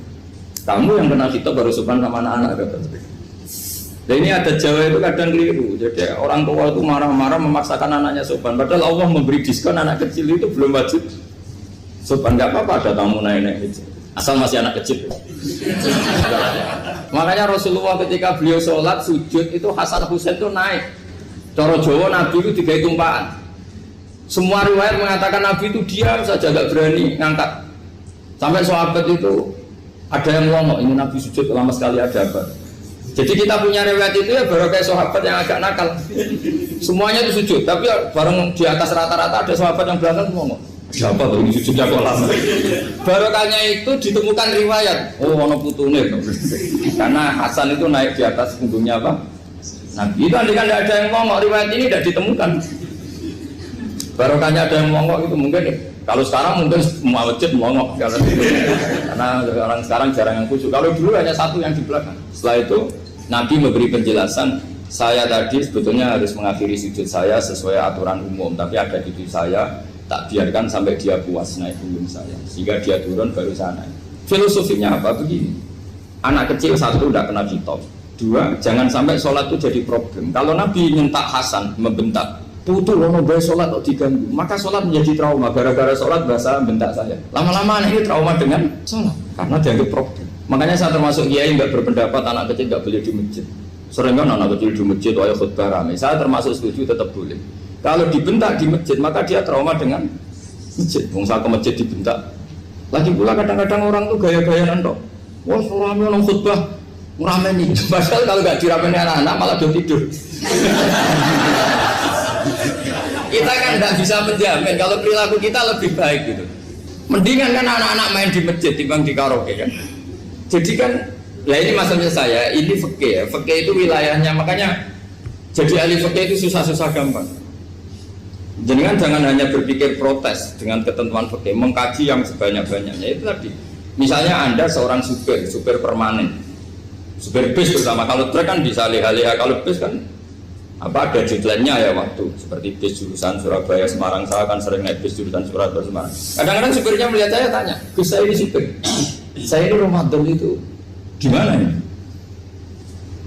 Kamu yang kena khitab baru sopan sama anak-anak. Nah ini ada Jawa itu kadang keliru. Jadi orang tua itu marah-marah memaksakan anaknya sopan. Padahal Allah memberi diskon anak kecil itu belum wajib sopan. Gak apa-apa ada tamu naik-naik itu. Asal masih anak kecil. Makanya Rasulullah ketika beliau sholat sujud itu Hasan Husain itu naik. Cara Jawa Nabi itu 3 tumpahan. Semua riwayat mengatakan Nabi itu diam saja, gak berani ngangkat. Sampai sahabat itu ada yang ngomong, ini Nabi sujud lama sekali ada apa? Jadi kita punya riwayat itu ya baru kayak sahabat yang agak nakal. Semuanya itu sujud, tapi bareng di atas rata-rata ada sahabat yang belakang ngomong, ada apa tuh ini sujudnya kok lama? Barokahnya itu ditemukan riwayat, oh ono putune. Karena Hasan itu naik di atas punggungnya apa? Nabi itu andai kan tidak ada yang ngomong, riwayat ini tidak ditemukan. Barokahnya ada yang mongok itu mungkin kalau sekarang mungkin semua masjid mongok karena orang sekarang jarang yang khusyuk. Kalau dulu hanya 1 yang di belakang. Setelah itu Nabi memberi penjelasan, saya tadi sebetulnya harus mengakhiri sujud saya sesuai aturan umum, tapi ada cucu saya tak biarkan sampai dia puas naik punggung saya sehingga dia turun baru saya naik. Filosofinya apa? Begini, anak kecil 1 tidak kena khitab, 2 jangan sampai sholat itu jadi problem. Kalau Nabi nyentak Hasan membentak, putu mau bayar sholat kok diganggu, maka sholat menjadi trauma. Gara-gara sholat bahasa bentak saya. Lama-lama anak ini trauma dengan sholat karena dianggap problem. Makanya saya termasuk kiai nggak berpendapat anak kecil nggak boleh di masjid. Sering kan anak kecil di masjid wajah khutbah rame. Saya termasuk setuju tetap boleh. Kalau dibentak di masjid maka dia trauma dengan masjid. Bangsa ke masjid dibentak. Lagi pula kadang-kadang orang tuh gaya-gayaan dok. Wah rame orang khutbah rame nih. Padahal kalau nggak diramein anak-anak malah dia tidur. Kita kan tidak bisa menjamin kalau perilaku kita lebih baik gitu. Mendingan kan anak-anak main di masjid dibanding di karaoke kan. Jadi kan, lah ini maksudnya saya, ini fikih ya. Fikih itu wilayahnya, makanya jadi ahli fikih itu susah-susah gampang. Jadi kan jangan hanya berpikir protes dengan ketentuan fikih, mengkaji yang sebanyak-banyaknya itu tadi. Misalnya Anda seorang supir permanen, supir bis terutama. Kalau truk kan bisa lihat-lihat, kalau bis kan apa ada deadline-nya ya waktu seperti bis jurusan Surabaya Semarang. Saya kan sering naik bis jurusan Surabaya Semarang. Kadang-kadang supirnya melihat saya tanya, Gus saya ini supir, saya ini Ramadan itu gimana ini?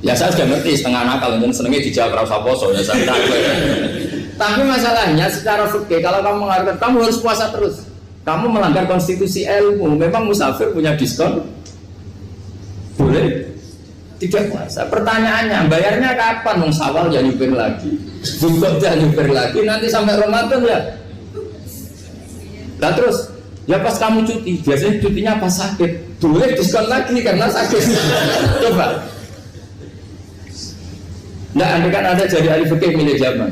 Ya saya sudah ngerti setengah nakal dan senengnya dijawab rasa poso ya saya tahu. Tapi masalahnya secara fikih kalau kamu menghargai kamu harus puasa terus. Kamu melanggar konstitusi ilmu. Memang musafir punya diskon? Boleh. Tidak puasa. Pertanyaannya, bayarnya kapan? Mau Syawal ya nyupir lagi, Zulhijjah ya nyupir lagi, nanti sampai Ramadan ya. Nah terus, ya pas kamu cuti, biasanya cutinya pas sakit, boleh diskon lagi karena sakit. Coba. Nah, andai kan ada jadi ahli fikih milih zaman.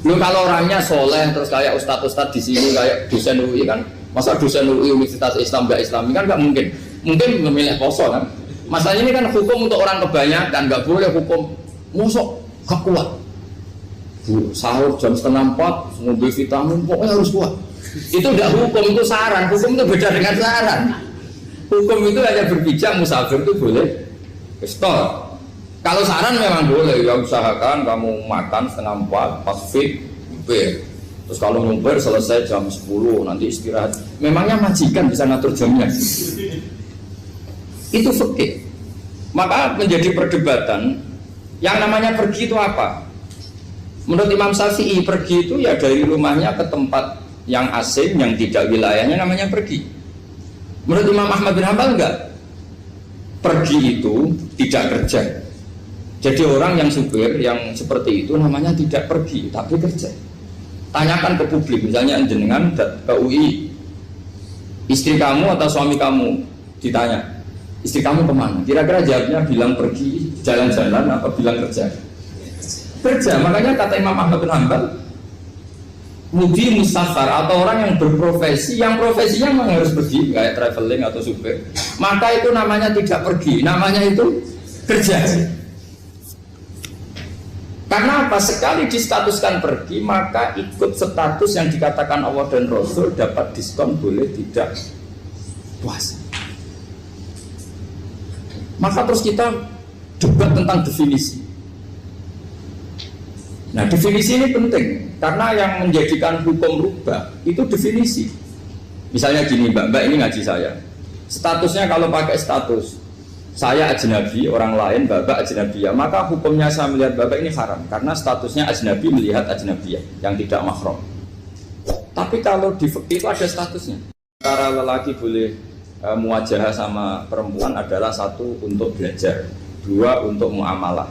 Lu kalau orangnya soleh terus kayak ustadz-ustadz di sini kayak dosen UI kan, masa dosen UI Universitas Islam nggak Islami kan nggak mungkin. Mungkin memilih poso kan. Masalahnya ini kan hukum untuk orang kebanyakan, nggak boleh hukum musuh gak kuat. Sahur jam 3:30 ngambil vitamin pokoknya harus kuat. Itu tidak hukum, itu saran. Hukum itu beda dengan saran. Hukum itu hanya berpijak musafir itu boleh stop. Kalau saran memang boleh, ya usahakan kamu makan 3:30 pas fit nyupir. Terus kalau nyupir selesai jam 10 nanti istirahat. Memangnya majikan bisa ngatur jamnya? Itu fikih. Maka menjadi perdebatan yang namanya pergi itu apa? Menurut Imam Syafi'i pergi itu ya dari rumahnya ke tempat yang asing yang tidak wilayahnya namanya pergi. Menurut Imam Ahmad bin Hanbal enggak. Pergi itu tidak kerja. Jadi orang yang supir yang seperti itu namanya tidak pergi tapi kerja. Tanyakan ke publik, misalnya jenengan ke UI, istri kamu atau suami kamu ditanya, istri kamu kemana? Kira-kira jawabnya bilang pergi jalan-jalan apa bilang kerja? Kerja. Makanya kata Imam Ahmad bin Hanbal, mudi musafar atau orang yang berprofesi, yang profesinya memang harus pergi kayak traveling atau supir, maka itu namanya tidak pergi, namanya itu kerja. Karena apa? Sekali distatuskan pergi, maka ikut status yang dikatakan Allah dan Rasul, dapat diskon, boleh tidak puasa. Maka terus kita debat tentang definisi. Nah, definisi ini penting karena yang menjadikan hukum rubah itu definisi. Misalnya gini, Mbak ini ngaji saya. Statusnya kalau pakai status saya ajnabi, orang lain Bapak ajnabiyah, maka hukumnya saya melihat Bapak ini haram karena statusnya ajnabi melihat ajnabiyah yang tidak mahram. Tapi kalau di fikih itu ada statusnya. Antara lelaki boleh muwajahah sama perempuan adalah satu untuk belajar, dua untuk muamalah,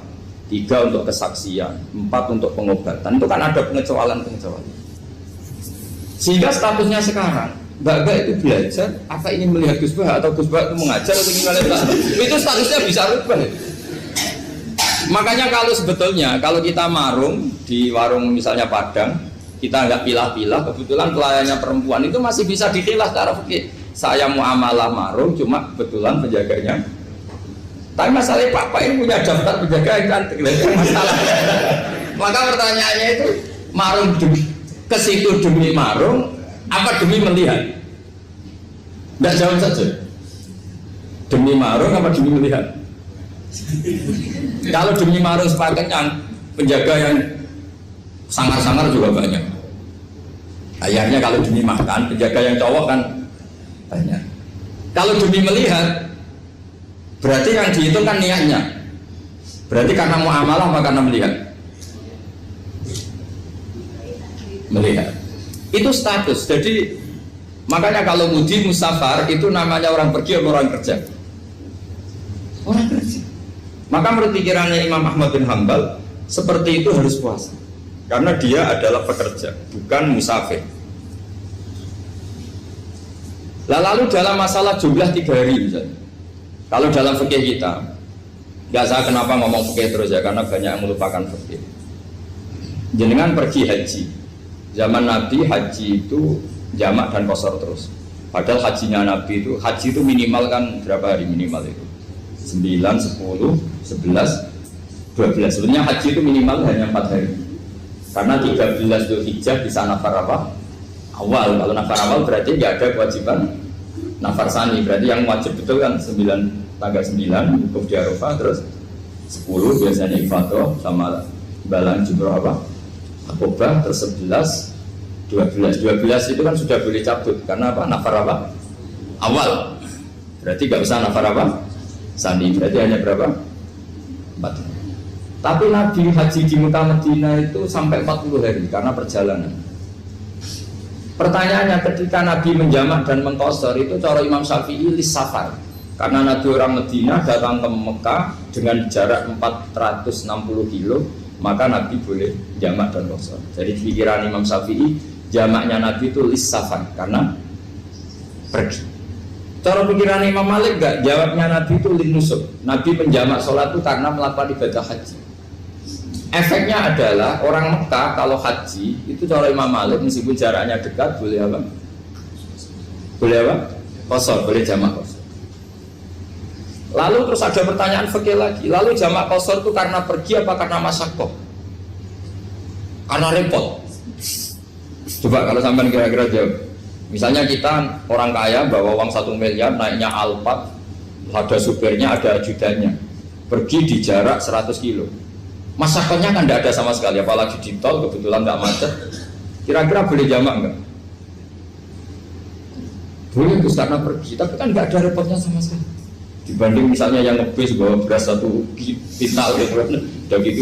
tiga untuk kesaksian, empat untuk pengobatan. Itu kan ada pengecualian-pengecualian. Sehingga statusnya sekarang, Mbak itu belajar, apa ingin melihat Gus Bah atau Gus Bah itu mengajar atau ingin melihat itu statusnya bisa rubah. Makanya kalau sebetulnya kalau kita marung di warung misalnya Padang, kita nggak pilah-pilah, kebetulan pelayannya perempuan itu masih bisa dipilah secara fikih. Saya muamalah marung, cuma kebetulan penjaganya. Tapi masalahnya Pak ini punya daftar penjaga yang cantik, masalah. Maka pertanyaannya itu marung ke situ demi marung, apa demi melihat? Tidak jawab saja. Demi marung apa demi melihat? Kalau demi marung sepakatnya penjaga yang sangar-sangar juga banyak. Akhirnya kalau demi makan, penjaga yang cowok kan banyak. Kalau demi melihat, berarti yang dihitung kan niatnya. Berarti karena muamalah apa karena melihat? Melihat. Itu status. Jadi makanya kalau mudi musafar itu namanya orang pergi atau orang kerja? Orang kerja. Maka menurut pikirannya Imam Ahmad bin Hanbal seperti itu harus puasa. Karena dia adalah pekerja, bukan musafir. Lalu dalam masalah jumlah 3 hari misalnya. Kalau dalam fikih kita, nggak saya kenapa ngomong fikih terus ya, karena banyak yang melupakan fikih. Jenengan pergi haji, zaman Nabi haji itu jamak dan qashar terus. Padahal hajinya Nabi itu, haji itu minimal kan berapa hari minimal itu? 9, 10, 11, 12. Sebenarnya haji itu minimal hanya 4 hari. Karena 13 Dzulhijjah bisa nafar apa? Awal. Kalau nafar awal berarti nggak ada kewajiban nafar sani. Berarti yang wajib betul kan 9, tanggal 9 wukuf di Arafah, terus 10 biasanya ifadah sama balang jumroh apa? Akobah, terus 11, 12 itu kan sudah boleh cabut karena apa? Nafar apa? Awal. Berarti nggak usah nafar apa? Sani. Berarti hanya berapa? 4. Tapi Nabi haji di Mekah Madinah itu sampai 40 hari karena perjalanan. Pertanyaannya, ketika Nabi menjamak dan mengqashar itu cara Imam Syafi'i lis safar. Karena Nabi orang Madinah datang ke Mekah dengan jarak 460 kilo, maka Nabi boleh jamak dan qashar. Jadi pikiran Imam Syafi'i, jamaknya Nabi itu lis safar karena pergi. Cara pikiran Imam Malik enggak, jawabnya Nabi itu lin nusuk. Nabi menjamak sholat itu karena melakukan ibadah haji. Efeknya adalah orang Mekah kalau haji itu cara Imam Malik meskipun jaraknya dekat boleh apa? Boleh apa? Qashar, boleh jamak qashar. Lalu terus ada pertanyaan fikih lagi. Lalu jamak qashar itu karena pergi apa karena masyaqqah? Karena repot. Coba kalau sampai kira-kira jawab. Misalnya kita orang kaya bawa uang 1 miliar naiknya Alphard, ada supirnya, ada ajudannya, pergi di jarak 100 kilo. Masyarakatnya kan tidak ada sama sekali, apalagi di tol kebetulan nggak macet. Kira-kira boleh jamak nggak? Boleh Gus karena pergi, tapi kan nggak ada repotnya sama sekali. Dibanding misalnya yang ngebis bawa beras 1 kintal gitu, udah gitu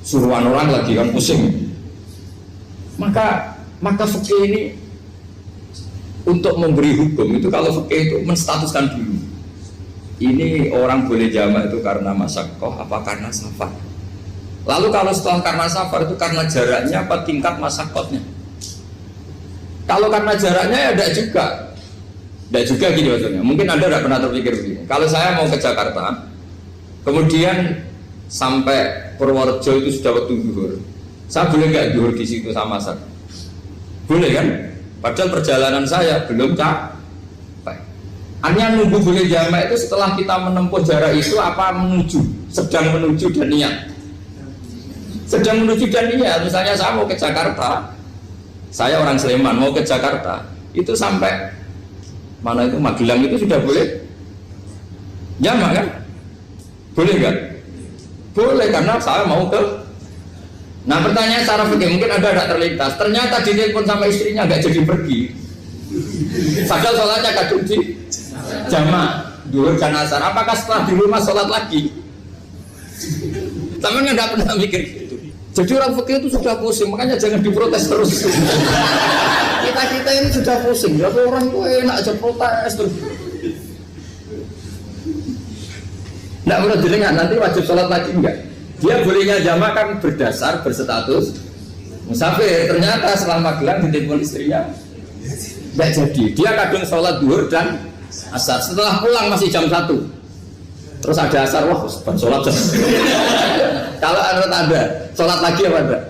suruhan orang lagi kan pusing. Maka fikih ini untuk memberi hukum itu kalau fikih itu menstatuskan dulu. Ini orang boleh jamak itu karena masyaqqah apa karena safar. Lalu kalau setelah karena safar itu karena jaraknya apa tingkat masyaqqahnya. Kalau karena jaraknya ya tidak juga. Tidak juga gini maksudnya. Mungkin Anda tidak pernah terpikir begini. Kalau saya mau ke Jakarta, kemudian sampai Purworejo itu sudah waktu zuhur. Saya boleh nggak zuhur di situ sama asar? Boleh kan? Padahal perjalanan saya belum capek. Artinya nunggu boleh jamak itu setelah kita menempuh jarak itu apa menuju, sedang menuju dan niat. Sedang menuju dan niat. Misalnya saya mau ke Jakarta, saya orang Sleman mau ke Jakarta, itu sampai mana itu Magelang itu sudah boleh jamak kan? Boleh kan? Boleh karena saya mau ke. Nah pertanyaan secara fikih mungkin ada tidak terlintas. Ternyata ditelepon sama istrinya nggak jadi pergi. Padahal sholatnya kadung di jamak duhur dan asar. Apakah setelah di rumah sholat lagi? Sama nggak pernah mikir gitu. Jadi orang fikih itu sudah pusing, makanya jangan diprotes terus. Kita ini sudah pusing. Ya orang itu enak aja protes terus. Nggak perlu didengar nanti wajib sholat lagi enggak? Dia bolehnya jamak kan berdasar berstatus musafir. Ternyata selama Magelang ditelepon istrinya nggak jadi. Dia kadang sholat duhur dan asar. Setelah pulang masih jam 1. Terus ada asar, wah sholat jam. Kalau ada sholat lagi apa enggak?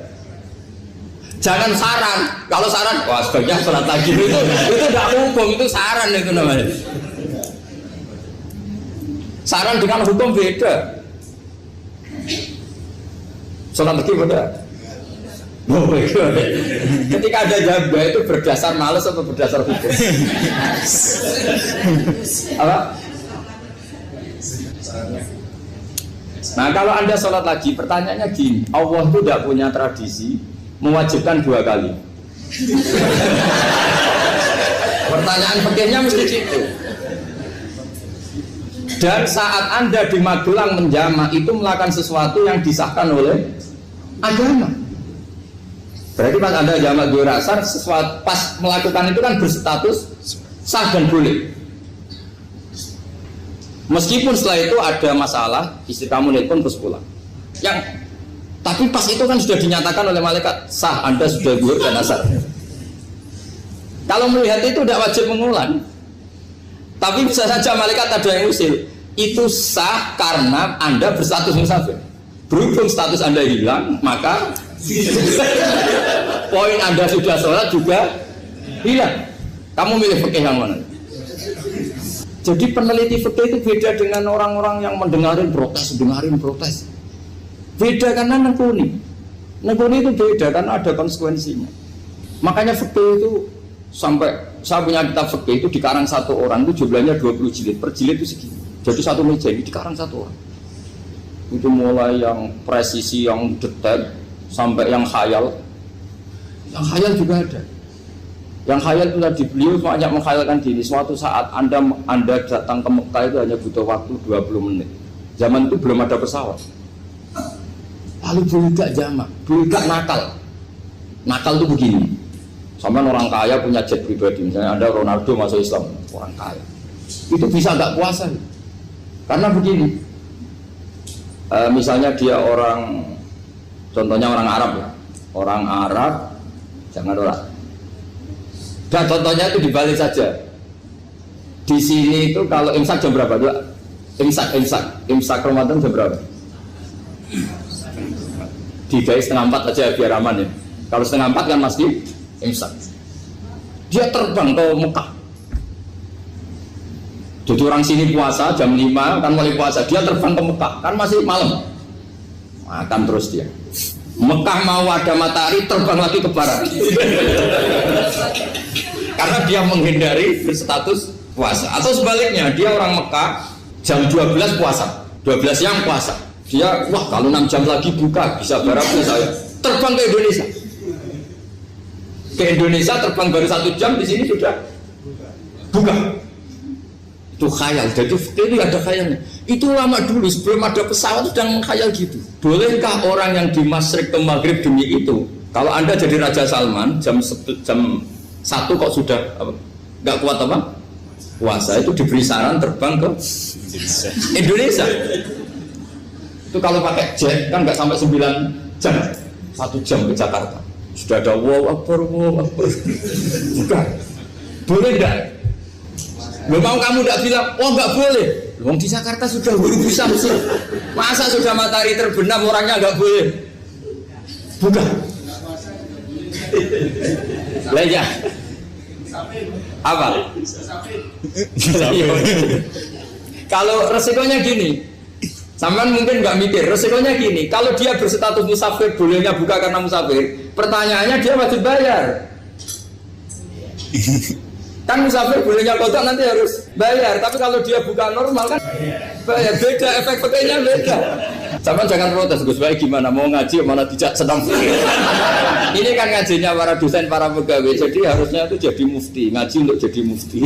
Jangan saran. Kalau saran, wah sebaiknya sholat lagi itu tidak hukum, itu saran itu namanya. Saran dengan hukum beda. Sholat lagi beda. Oh, ketika ada jabah itu berdasar malas atau berdasar hukum? Apa? Nah kalau anda sholat lagi, pertanyaannya gini, Allah itu tidak punya tradisi mewajibkan 2 kali. Pertanyaan fikihnya mesti gitu. Dan saat anda di Magelang menjamak itu melakukan sesuatu yang disahkan oleh agama. Berarti pas anda jamak duhur asar, sesuatu pas melakukan itu kan berstatus sah dan boleh. Meskipun setelah itu ada masalah, istri kamu nelpon terus pulang. Tapi pas itu kan sudah dinyatakan oleh malaikat sah, anda sudah duhur dan asar. Kalau melihat itu tidak wajib mengulang. Tapi bisa saja malaikat ada yang usil. Itu sah karena anda berstatus musafir. Berhubung status anda hilang, maka poin anda sudah sholat juga hilang. Kamu milih fikih yang mana? Jadi peneliti fikih itu beda dengan orang-orang yang dengarin protes. Beda karena nekuni itu beda karena ada konsekuensinya. Makanya fikih itu sampai saya punya kitab fikih itu dikarang satu orang itu jumlahnya 20 jilid, per jilid itu segini. Jadi satu meja ini dikarang satu orang. Itu mulai yang presisi, yang detail sampai yang khayal. Yang khayal juga ada. Yang khayal itu tadi beliau banyak menghayalkan diri. Suatu saat anda datang ke Mekah itu hanya butuh waktu 20 menit. Zaman itu belum ada pesawat. Lalu boleh gak jamak, boleh gak nakal. Nakal itu begini. Sama orang kaya punya jet pribadi, misalnya ada Ronaldo masuk Islam, orang kaya. Itu bisa gak puasa. Karena begini. Misalnya dia orang, contohnya orang Arab ya. Orang Arab, jangan orang. Dan contohnya itu dibalik saja. Di sini itu kalau imsak jam berapa? Imsak Ramadan jam berapa? 3:30 aja biar aman ya. Kalau 3:30 kan masih imsak. Dia terbang ke Mekah. Jadi orang sini puasa jam 5 kan mulai puasa. Dia terbang ke Mekah kan masih malam. Makan terus dia. Mekah mau ada matahari terbang lagi ke barat. Karena dia menghindari berstatus puasa. Atau sebaliknya dia orang Mekah jam 12 puasa, 12 siang puasa. Dia wah kalau 6 jam lagi buka bisa barat saya. Terbang ke Indonesia. Ke Indonesia terbang baru 1 jam di sini sudah buka. Itu khayal. Jadi itu ada khayalnya. Itu lama dulu sebelum ada pesawat sedang mengkhayal gitu. Bolehkah orang yang di Masyrik ke Maghrib demi itu? Kalau anda jadi Raja Salman jam 1 kok sudah nggak kuat apa? Puasa itu diberi saran terbang ke Indonesia. Itu kalau pakai jet kan nggak sampai 9 jam, 1 jam ke Jakarta. Sudah ada wow akbar. Bukan. Boleh enggak? Belum mau kamu enggak bilang, oh enggak boleh. Wong di Jakarta sudah bisa sih. Masa sudah matahari terbenam orangnya enggak boleh? Bukan. Lah ya. Apa? Kalau resikonya gini, sampean mungkin nggak mikir, resikonya gini, kalau dia berstatus musafir, bolehnya buka karena musafir, pertanyaannya dia wajib bayar. Kan musafir bolehnya kodok nanti harus bayar, tapi kalau dia buka normal kan bayar, beda, efek pakainya beda. Sama jangan protes, Gus Baik gimana, mau ngaji malah tidak senang. Ini kan ngajinya para dosen, para pegawai, jadi harusnya itu jadi mufti, ngaji untuk jadi mufti,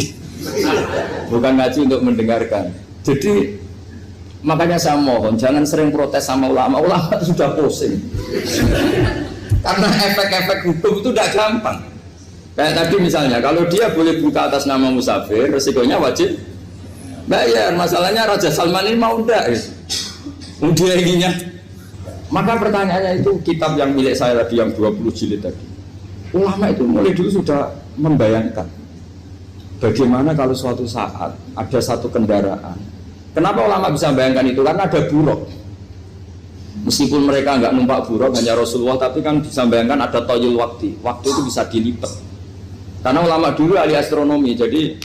bukan ngaji untuk mendengarkan. Jadi makanya saya mohon jangan sering protes sama ulama, ulama itu sudah pusing. Karena efek-efek hukum itu tidak gampang. Kayak tadi misalnya, kalau dia boleh buka atas nama musafir, resikonya wajib bayar. Masalahnya Raja Salman ini mau enggak? Dia inginnya. Maka pertanyaannya itu kitab yang milik saya tadi yang 20 jilid tadi. Ulama itu mulai dulu sudah membayangkan bagaimana kalau suatu saat ada satu kendaraan. Kenapa ulama bisa membayangkan itu? Karena ada buruk. Meskipun mereka nggak numpak buruk, hanya Rasulullah, tapi kan bisa membayangkan ada toyul waktu. Waktu itu bisa dilipat. Karena ulama dulu ahli astronomi, jadi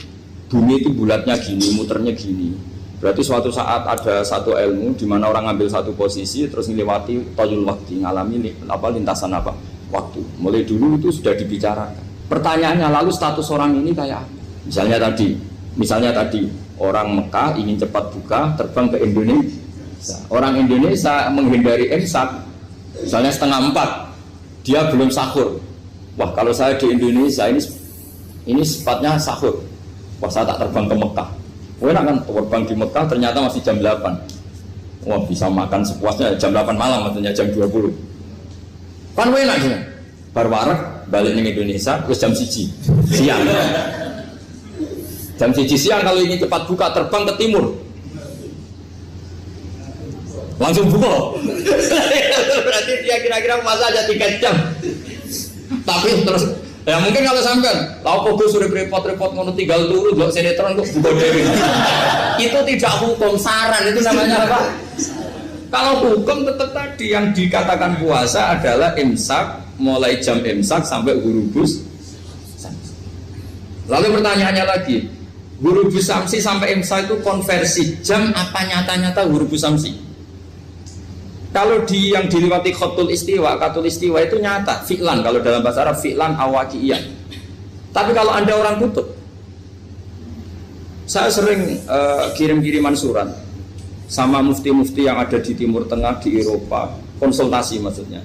bumi itu bulatnya gini, muternya gini. Berarti suatu saat ada satu ilmu di mana orang ambil satu posisi terus melewati toyul waktu, ngalami lintasan waktu. Mulai dulu itu sudah dibicarakan. Pertanyaannya lalu status orang ini kayak apa? Misalnya tadi orang Mekah ingin cepat buka terbang ke Indonesia. Orang Indonesia menghindari imsak, misalnya 3:30, dia belum sahur. Wah kalau saya di Indonesia ini sifatnya sahur. Wah saya tak terbang ke Mekah. Enak kan terbang di Mekah ternyata masih jam 8. Wah bisa makan sepuasnya jam 8 malam, maksudnya jam 20. Kan enak sih. Baru warak balik ke Indonesia terus jam 1 siang. Jam 1 siang kalau ingin cepat buka terbang ke timur. Langsung buka. Berarti dia kira-kira masa aja 3 jam. Tapi terus ya mungkin kalau sampean, lalu kok sudah repot-repot ngono tinggal turu dok sinetron kok buka dewi. Itu tidak hukum, saran itu namanya apa? Kalau hukum tetap tadi yang dikatakan puasa adalah imsak, mulai jam imsak sampai hurubus. Lalu pertanyaannya lagi, hurubus samsi sampai imsak itu konversi jam apa nyata-nyata hurubus samsi? Kalau yang dilewati khatul istiwa itu nyata, fi'lan, kalau dalam bahasa Arab fi'lan awakiyah. Tapi kalau Anda orang kutub, saya sering kirim-kiriman surat sama mufti-mufti yang ada di Timur Tengah, di Eropa, konsultasi maksudnya.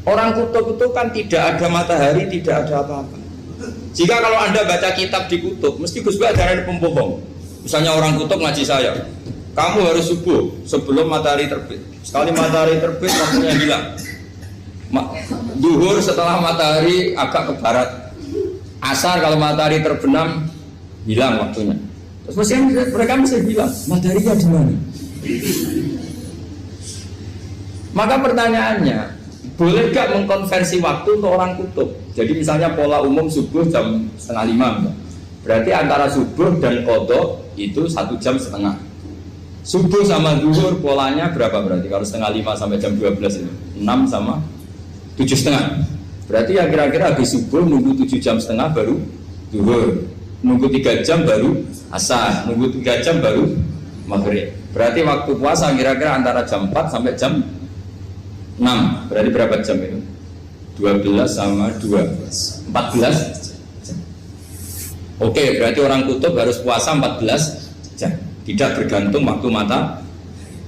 Orang kutub itu kan tidak ada matahari, tidak ada apa-apa. Jika kalau Anda baca kitab di kutub, mesti Gus Bak ajaran pembohong. Misalnya orang kutub ngaji saya, kamu harus subuh sebelum matahari terbit. Sekali matahari terbit, waktunya hilang. Duhur setelah matahari agak ke barat. Asar kalau matahari terbenam, hilang waktunya. Terus mereka mesti bilang, mataharinya di mana? Maka pertanyaannya, boleh gak mengkonversi waktu untuk orang kutub? Jadi misalnya pola umum subuh jam 4:30. Berarti antara subuh dan qadha itu 1,5 jam. Subuh sama zuhur polanya berapa berarti? Kalau 4:30 sampai jam 12 itu 6 sama 7,5. Berarti ya kira-kira habis subuh nunggu 7,5 jam baru zuhur, nunggu 3 jam baru asar, nunggu 3 jam baru maghrib. Berarti waktu puasa kira-kira antara jam 4 sampai jam 6. Berarti berapa jam itu? 12 sama 2 14 jam. Oke, berarti orang kutub harus puasa 14 jam. Tidak bergantung waktu mata.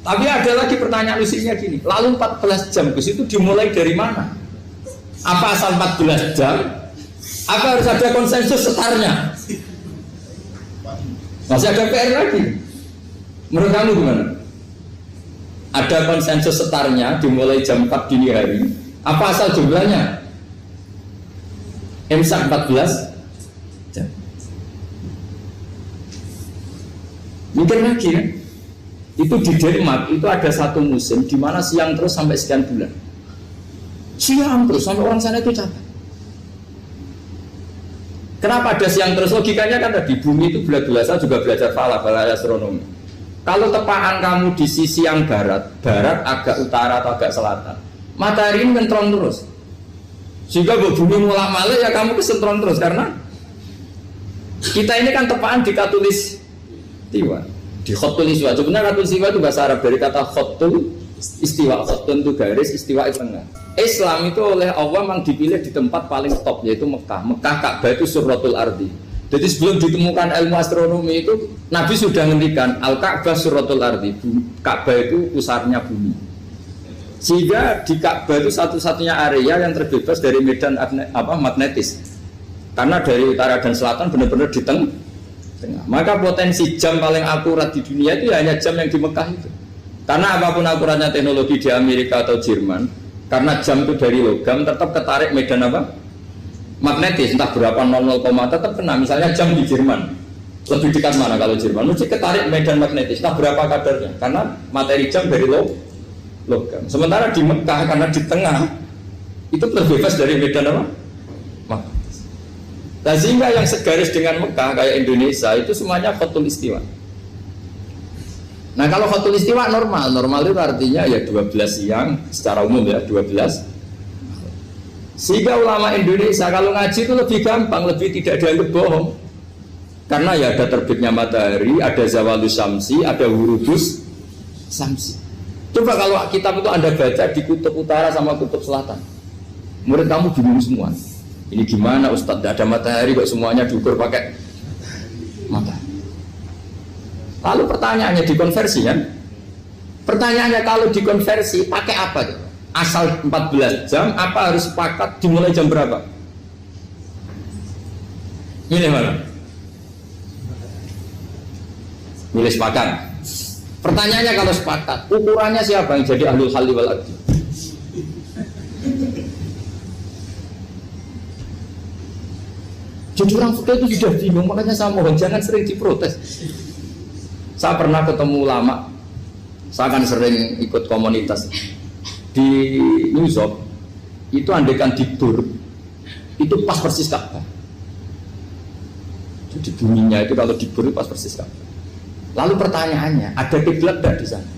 Tapi ada lagi pertanyaan lucunya gini, lalu 14 jam Gus itu dimulai dari mana? Apa asal 14 jam? Apa harus ada konsensus setarnya? Masih ada PR lagi. Menurut kamu gimana? Ada konsensus setarnya dimulai jam 4 dini hari. Apa asal jumlahnya? Imsak 14 jam. Mikir lagi kan? Itu di Denmark itu ada satu musim di mana siang terus sampai sekian bulan. Siang terus sampai orang sana itu capek. Kenapa ada siang terus? Logikanya kan tadi bumi itu saya juga belajar falak astronomi. Kalau tepaan kamu di sisi yang barat agak utara atau agak selatan, matahari ini ngentrong terus. Sehingga bumi mulak malik ya kamu kesentron terus karena kita ini kan tepaan di katulis istiwa, di khotul istiwa. Sebenarnya katulis istiwa itu bahasa Arab dari kata khotul istiwa. Khotun itu garis, istiwa itu tengah. Islam itu oleh Allah memang dipilih di tempat paling top yaitu Mekah. Mekah Ka'bah itu suratul ardi. Jadi sebelum ditemukan ilmu astronomi itu Nabi sudah ngendikan Al-Ka'bah suratul ardi. Ka'bah itu pusarnya bumi. Sehingga di Ka'bah itu satu-satunya area yang terbebas dari medan magnetis. Karena dari utara dan selatan benar-benar di tengah. Maka potensi jam paling akurat di dunia itu hanya jam yang di Mekah itu. Karena apapun akuratnya teknologi di Amerika atau Jerman, karena jam itu dari logam tetap ketarik medan magnetis, entah berapa 00, tetap kena. Misalnya jam di Jerman lebih dekat mana kalau Jerman? Mesti ketarik medan magnetis, entah berapa kadarnya, karena materi jam dari logam. Sementara di Mekah karena di tengah itu terbebas dari medan magnetis. Nah, sehingga yang segaris dengan Mekah kayak Indonesia itu semuanya khotul istiwa. Nah kalau khotul istiwa normal itu artinya ya 12 siang secara umum ya 12. Sehingga ulama Indonesia kalau ngaji itu lebih gampang, lebih tidak dianggap bohong. Karena ya ada terbitnya matahari, ada zawalus syamsi, ada hurufus syamsi. Coba kalau kitab itu Anda baca di kutub utara sama kutub selatan, murid kamu bingung semua. Ini gimana Ustadz, tidak ada matahari kok semuanya diukur pakai matahari. Lalu pertanyaannya dikonversi kan? Pertanyaannya kalau dikonversi pakai apa? Asal 14 jam, apa harus sepakat dimulai jam berapa? Milih mana? Milih sepakat. Pertanyaannya kalau sepakat, ukurannya siapa yang jadi ahlul halli wal aqdi? Jadi orang fikih itu sudah bingung, makanya saya mohon jangan sering diprotes. Saya pernah ketemu ulama, saya kan sering ikut komunitas di New York. Itu andekan tidur, itu pas persis Ka'bah. Jadi buminya itu kalau dibur itu pas persis Ka'bah. Lalu pertanyaannya, ada kiblat tidak di sana?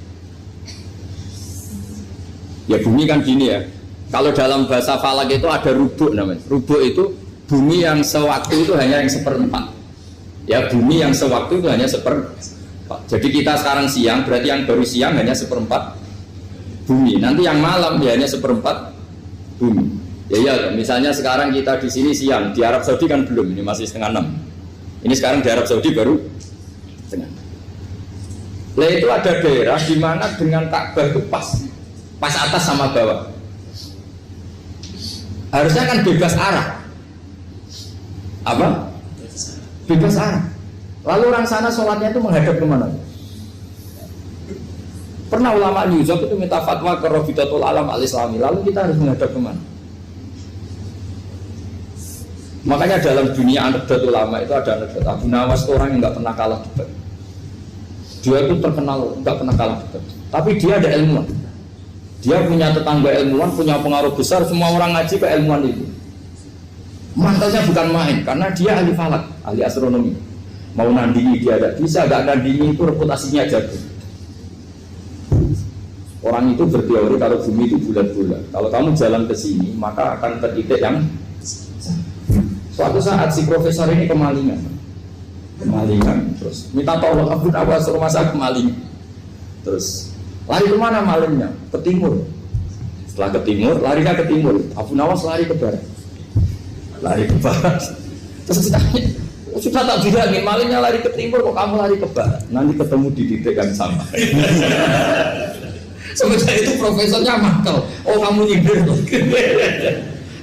Ya bumi kan gini ya. Kalau dalam bahasa falak itu ada rubuk namanya. Rubuk itu bumi yang sewaktu itu hanya yang seperempat. Ya bumi yang sewaktu itu hanya seperempat. Jadi kita sekarang siang, berarti yang baru siang hanya seperempat bumi. Nanti yang malam ya hanya seperempat bumi. Ya, misalnya sekarang kita di sini siang, di Arab Saudi kan belum, ini masih setengah 6. Ini sekarang di Arab Saudi baru setengah 6. Nah itu ada daerah di mana dengan Ka'bah itu pas atas sama bawah. Harusnya kan bebas arah. Apa? Bebas arah. Lalu orang sana sholatnya itu menghadap kemana? Pernah ulama New York itu minta fatwa ke Rabitatul Alam Al-Islami. Lalu kita harus menghadap kemana? Makanya dalam dunia anekdot ulama itu ada anekdot Abu Nawas itu orang yang nggak pernah kalah debat. Dia itu terkenal nggak pernah kalah debat. Tapi dia ada ilmuwan. Dia punya tetangga ilmuwan, punya pengaruh besar. Semua orang ngaji ke ilmuwan itu. Mantasnya bukan main, karena dia ahli falak, ahli astronomi. Mau nandingi dia tidak bisa, gak nandingi itu reputasinya jatuh. Orang itu berteori kalau bumi itu bulat-bulat. Kalau kamu jalan ke sini, maka akan ke titik yang suatu saat si profesor ini kemalingan, terus minta tolong Abu Nawas rumah saya kemalingan. Terus lari kemana malingnya? Ke timur. Setelah ke timur, larinya ke timur. Abu Nawas lari ke barat. Terus ditanya, sudah tak bilangin malingnya lari ke timur kok kamu lari ke barat. Nanti ketemu di titik yang sama. Sementara itu profesornya makal. Oh kamu nyindir.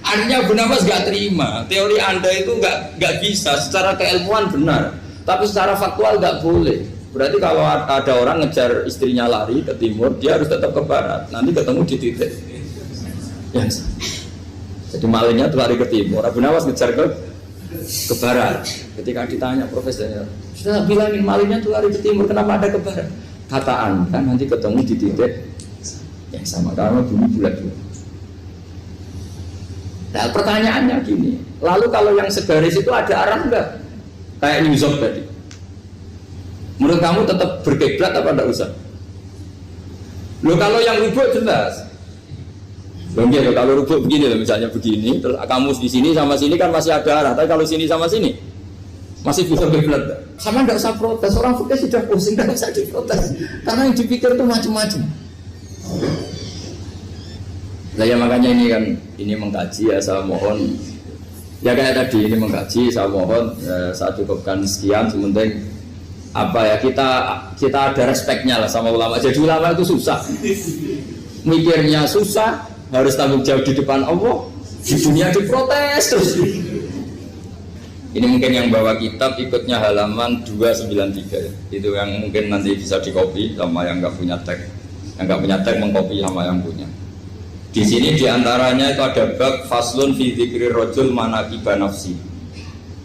Artinya Abu Nawas gak terima. Teori anda itu gak bisa. Secara keilmuan benar, tapi secara faktual gak boleh. Berarti kalau ada orang ngejar istrinya lari ke timur, dia harus tetap ke barat. Nanti ketemu di titik yang sama. Jadi malingnya tuh lari ke timur, Abu Nawas ngejar ke barat. Ketika ditanya profesornya, sudah bilangin malingnya tuh lari ke timur, kenapa ada ke barat? Kata anda nanti ketemu di titik yang sama karena bumi bulat-bulat. Nah pertanyaannya gini, lalu kalau yang segaris itu ada arah enggak? Kayak New York tadi. Menurut kamu tetap berkiblat apa enggak usah? Loh kalau yang rubuk jelas. Mungkin kalau rubuk begini loh, misalnya begini, terus kamu di sini sama sini kan masih ada arah, tapi kalau sini sama sini masih bisa berbelat. Sama nggak usah protes, orang fikih sudah pusing, nggak usah diprotes, karena yang dipikir itu macam-macam. Nah ya makanya ini mengkaji ya, saya mohon ya kayak tadi ini mengkaji, saya mohon saya cukupkan sekian, sementing apa ya kita ada respeknya lah sama ulama. Jadi ulama itu susah, mikirnya susah, harus tanggung jawab di depan Allah, di dunia diprotes terus. Ini mungkin yang bawa kitab ikutnya halaman 293 itu yang mungkin nanti bisa dikopi sama yang nggak punya tag, yang nggak punya tag mengkopi sama yang punya. Di sini diantaranya itu ada bab faslun fi dzikri rajul manaqiba nafsi.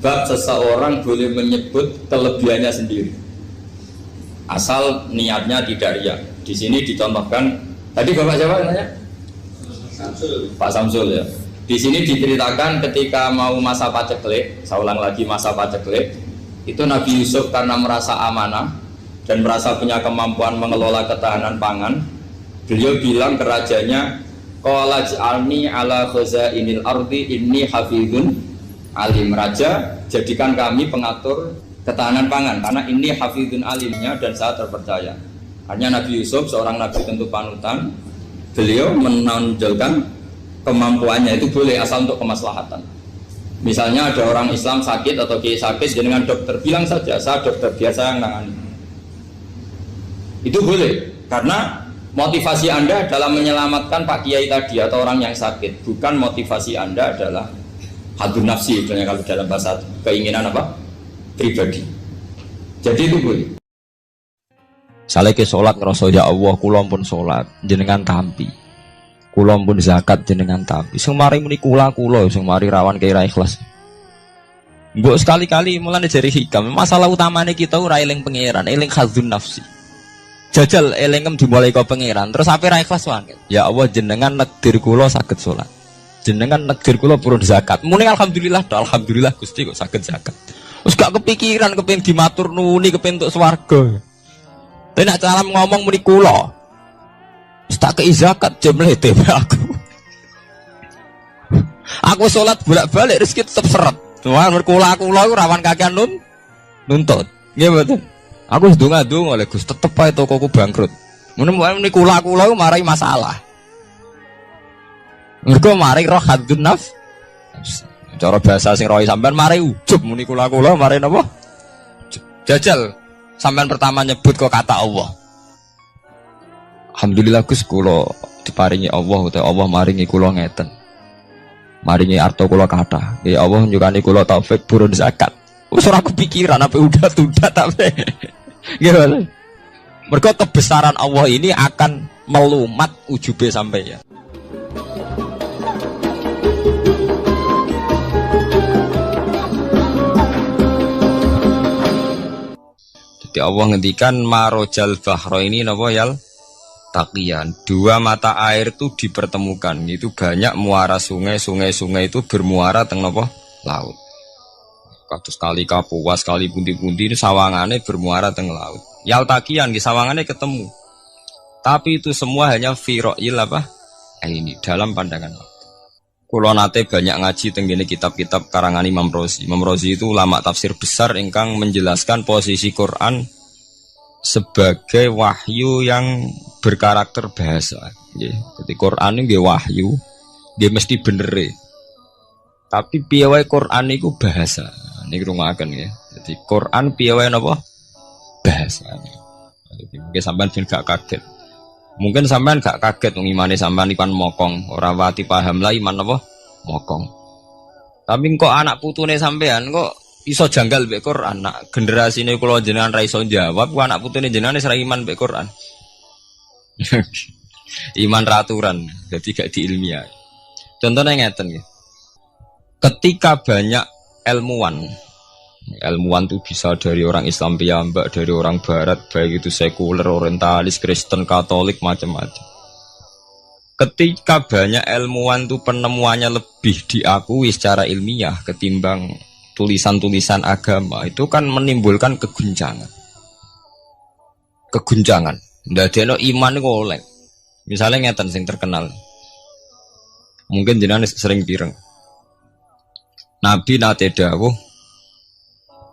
Bab seseorang boleh menyebut kelebihannya sendiri, asal niatnya tidak riya. Di sini dicontohkan, tadi Bapak siapa namanya? Samsul. Pak Samsul ya. Di sini diceritakan ketika mau masa paceklik, saya ulang lagi masa paceklik, itu Nabi Yusuf karena merasa amanah dan merasa punya kemampuan mengelola ketahanan pangan, beliau bilang ke rajanya, qala ij'alni ala khazainil ardi inni hafizun alim. Raja, jadikan kami pengatur ketahanan pangan karena ini hafizun alimnya dan saya terpercaya. Hanya Nabi Yusuf seorang nabi tentu panutan, beliau menonjolkan kemampuannya itu boleh asal untuk kemaslahatan. Misalnya ada orang Islam sakit atau kiai sakit, dengan dokter bilang saja saya dokter biasa yang nangani. Itu boleh karena motivasi Anda dalam menyelamatkan Pak Kiai tadi atau orang yang sakit, bukan motivasi Anda adalah hadun nafsi, kalau dalam bahasa keinginan apa? Pribadi. Jadi itu boleh. Saleh ke sholat ngerasa ya Allah, kula pun sholat jenengan tampi. Kula pun zakat jenengan tampi. Sing mari muni kula sing mari rawan kira ikhlas. Mbok sekali-kali mulane jari hikam, masalah utamanya kita ora eling pangeran, eling hadun nafsi. Jajal elengem dimulai kau pangeran terus apa ra ikhlas wae. Ya Allah jenengan negdir kula saged salat. Jenengan negdir kula purun zakat. Muni alhamdulillah, alhamdulillah Gusti kok saged zakat. Wis gak kepikiran kepengin dimatur nuni kepengin entuk swarga. Tapi nek cara ngomong muni kula. Wis tak kei zakat jemlete aku. Aku salat bolak-balik rezeki tetep seret. Cuman kula rawan kakean nuntut. Nggih mboten. Aku sedunga-dunga oleh Gus, tetep ae tokoku bangkrut. Muni kula marai masalah. Mergo mari roh hadun nafs. Cara bahasa sing rohi sampean mari ujub muni kula mari napa? Jajal sampean pertama nyebut kok kata Allah. Alhamdulillah Gus kula diparingi Allah utawa Allah maringi kula ngeten. Maringi arto kula kathah. Ya Allah nyukani kula taufik purun zakat. Wis ora kepikiran apa udah tapi gimana? Mergo kebesaran Allah ini akan melumat ujube sampai ya. Jadi Allah ngendikan marojal bahro ini napa yal taqiyan. Dua mata air itu dipertemukan. Itu banyak muara sungai itu bermuara teng napa laut. Kados kali Kapuas, kali pundi-pundi ini sawangane bermuara teng laut. Yaltakian di sawangannya ketemu. Tapi itu semua hanya firoil apa? Ini dalam pandangan. Kulo nate banyak ngaji tenggene kitab-kitab karangan Imam Rozi. Imam Rozi itu ulama tafsir besar ingkang menjelaskan posisi Quran sebagai wahyu yang berkarakter bahasa. Jadi Quran ini wahyu, dia mesti bener. Tapi piye wae Quran itu bahasa. Niki rungokaken ya. Jadi Quran piye wae napa? Bahasa. Jadi mungkin sampean ben gak kaget. Mungkin sampean gak kaget wong imane sampean ikan mokong, ora wati paham lah iman apa? Mokong. Tapi kok anak putune sampean kok iso janggal mbek Quran. Nak generasine kula jenengan ra iso jawab, kok anak putune jenengan wis ra iman mbek Quran. Iman raturan, jadi gak diilmiah. Contohnya ngeten ya. Ketika banyak ilmuwan itu bisa dari orang Islam piyambak, dari orang Barat, baik itu sekuler, orientalis, Kristen, Katolik, macam-macam. Ketika banyak ilmuwan itu penemuannya lebih diakui secara ilmiah ketimbang tulisan-tulisan agama, itu kan menimbulkan keguncangan. Ndadekno iman iku oleh. Misalnya ngeten sing terkenal. Mungkin jenengan sering pireng. Nabi nate dawuh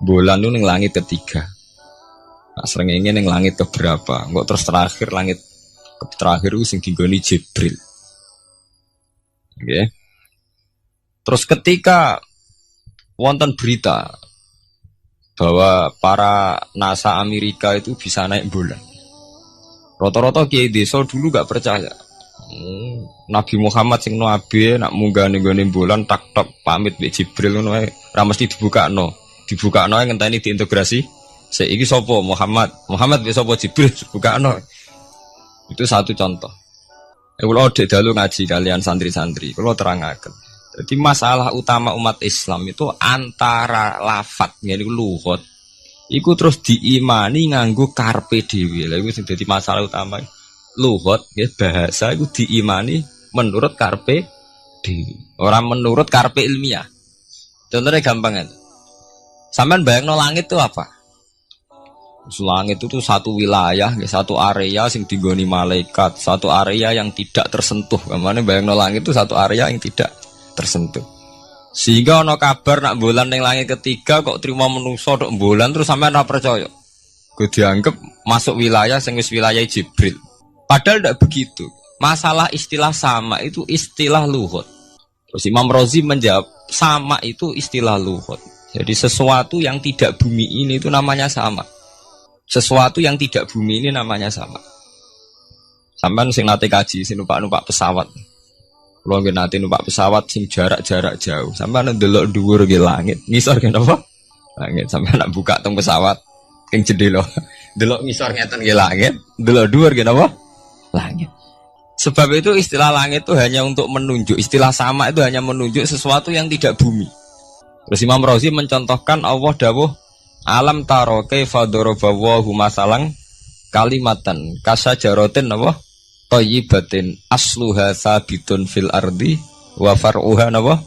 bulan itu ning langit ketiga. Nah, srengenge ning langit keberapa? Kok terus terakhir langit terakhir itu sing digoni Jibril. Okay. Terus ketika wonten berita bahwa para NASA Amerika itu bisa naik bulan, rata-rata kiai desa dulu gak percaya. Nabi Muhammad sing nabi nak munggah ning gone bulan tak pamit mbek Jibril ngono ae ora mesti dibukakno ngenteni diintegrasi. Saiki sapa Muhammad mbek sapa Jibril dibukakno. Itu satu contoh. Kula dek dalu ngaji kalian santri-santri, kula terangaken. Jadi masalah utama umat Islam itu antara lafat ngene lugat iku terus diimani nganggo karpe dhewe. Lha iku sing dadi masalah utama. Lugat ya bahasa itu diimani menurut karpe dhewe, ora menurut karpe ilmiah. Contohnya gampang kan. Sampeyan bayangno langit itu apa? Langit itu tuh satu wilayah, satu area sing digoni malaikat, satu area yang tidak tersentuh. Kemana bayangno langit itu satu area yang tidak tersentuh. Sehingga ono kabar nak bulan ning langit ketiga kok terima menungso tok bulan terus sampean ora percaya. Gue dianggap masuk wilayah sing wis wilayah Jibril. Padahal tidak begitu. Masalah istilah sama itu istilah lughat. Terus Imam Razi menjawab sama itu istilah lughat. Jadi sesuatu yang tidak bumi ini itu namanya sama. Sesuatu yang tidak bumi ini namanya sama. Sampeyan sing nate kaji sing numpak pesawat. Kulo nggih nate numpak pesawat sing jarak-jarak jauh. Sampeyan ndelok dhuwur nggih langit, ngisor nggih napa? Langit. Sampeyan nak buka teng pesawat ing jendela. Delok ngisor ngeten nggih langit, delok dhuwur nggih napa? Langit. Sebab itu istilah langit itu hanya untuk menunjuk, istilah sama itu hanya menunjuk sesuatu yang tidak bumi. Terus Imam Razi mencontohkan Allah dawuh alam taro kaifa daraballahu masalan kalimatan kasajaratin apa thayyibatin asluha sabitun fil ardi wa far'uha apa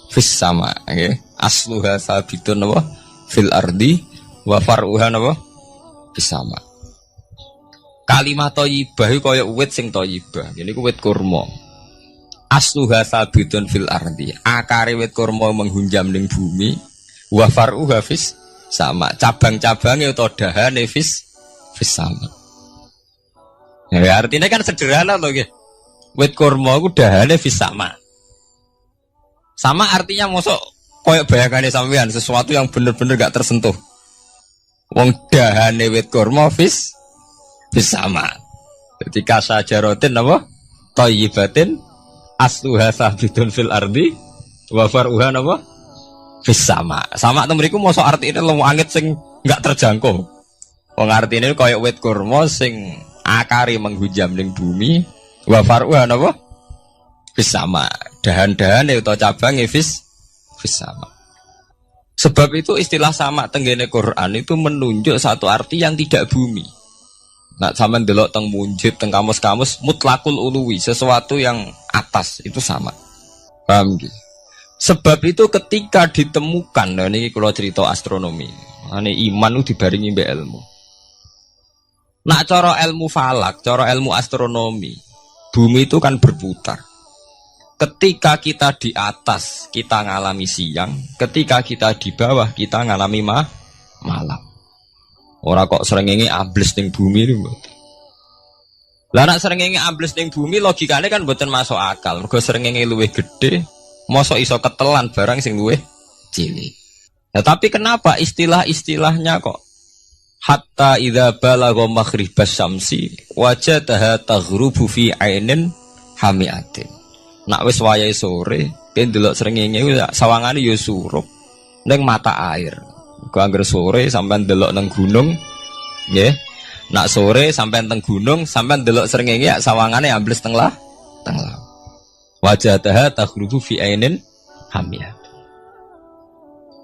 fis sama. Okay. Asluha sabitun apa fil ardi wa far'uha apa fis sama. Kalimat thayyibah iku kaya wit sing thayyibah. Ini ku wit kurma. Asluha sabitun fil ardi. Akare wit kurma menghunjam ning bumi. Wa far'uha fis sama. Cabang-cabangnya atau dahane fis sama. Ya artinya kan sederhana loh nggih. Wit kurma ku dahane fis sama. Sama artinya mosok koyo bayangane sampean sesuatu yang bener-bener gak tersentuh. Wong dahane wit kurma fis sama. Jadi kasajarotin apa? Thayyibatin asluha sabitun fil ardi wa far'uha apa? Fis sama. Sama to mriku mosok artine langit sing enggak terjangkau. Wong artine kaya wit kurma sing akare menghujam ning bumi wa far'uha apa? Fis sama. Dahan-dahane utawa cabange fis sama. Sebab itu istilah sama tenggene Quran itu menunjuk satu arti yang tidak bumi. Nah, sampean delok teng munjid, teng kamus-kamus mutlakul uluwi, sesuatu yang atas itu sama. Paham nggih? Sebab itu ketika ditemukan, nah ini kalau cerita astronomi, ini iman itu dibaringi mbek ilmu. Nak cara ilmu falak, cara ilmu astronomi, bumi itu kan berputar. Ketika kita di atas, kita ngalami siang. Ketika kita di bawah, kita ngalami malam. Ora kok srengenge ambles ning bumi niku. Lah nek srengenge ambles ning bumi logikane kan mboten masuk akal. Mergo srengenge luwih gedhe, mosok iso ketelan barang sing luwih cilik. Nah, tapi kenapa istilah-istilahnya kok hatta idza balagha maghribas syamsi wajadaha taghrubu fi ainin hamiatin. Nak wis wayahe sore, ben delok srengenge sawangane ya surup ning mata air. Kau anggar sore sampai delok nang gunung, ya. Nak sore sampai teng gunung, sampai delok srengenge ya sawangane ambles teng laut. Wajadaha taghrubu fi ainin hamiyah.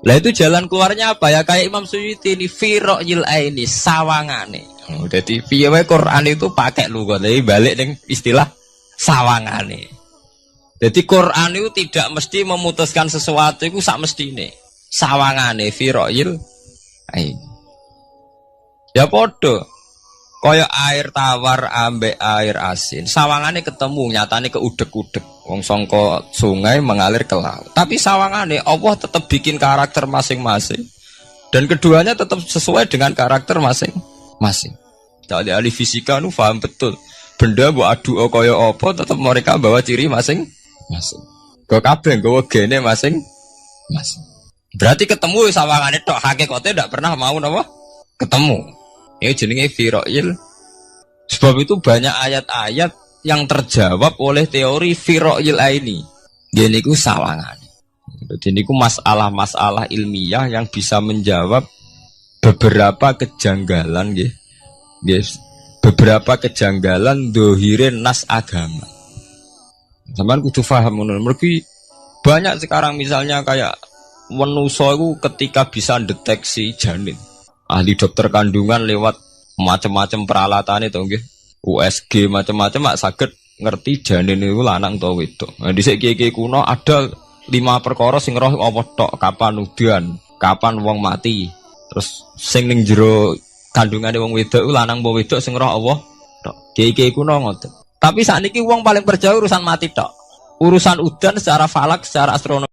Lah itu jalan keluarnya apa ya? Kayak Imam Suyuti ini fi ra'yil aini sawangane. Dadi piye wae Quran itu pakai lugat, tapi balik ning istilah sawangane. Jadi Quran itu tidak mesti memutuskan sesuatu itu sak mestine. Sawangane fi ra'yil ain. Ya podo. Kaya air tawar ambek air asin. Sawangane ketemu, nyatane keudek-udek. Wong sangka sungai mengalir ke laut. Tapi sawangane Allah tetap bikin karakter masing-masing. Dan keduanya tetap sesuai dengan karakter masing-masing. Jadi ahli fisika nu paham betul. Benda mbok adu kaya apa tetap mereka bawa ciri masing-masing. Kok kabeh nggawa gene masing-masing. Berarti ketemu sawangane tok hakikate ndak pernah mau napa? Ketemu. Ini jenenge firo'il. Sebab itu banyak ayat-ayat yang terjawab oleh teori firo'il ini. Gini ku sawangan. Jadi ku masalah-masalah ilmiah yang bisa menjawab beberapa kejanggalan, guys. Beberapa kejanggalan dohirin nas agama. Sampeyan kudu paham ngono. Mergi banyak sekarang misalnya kayak manusa iku ketika bisa deteksi janin. Ahli dokter kandungan lewat macam-macam peralatan itu nggih. USG macam-macam mak saged ngerti janin itu lanang atau wedok. Nah dhisik kiye-kiye kuno ada 5 perkara sing roh apa tok, kapan udan, kapan wong mati. Terus sing ning jero kandungane wong wedok iku lanang apa wedok sing roh Allah tok. Kiye-kiye kuno ngoten. Tapi sakniki wong paling percaya urusan mati tok. Urusan udan secara falak, secara astronomi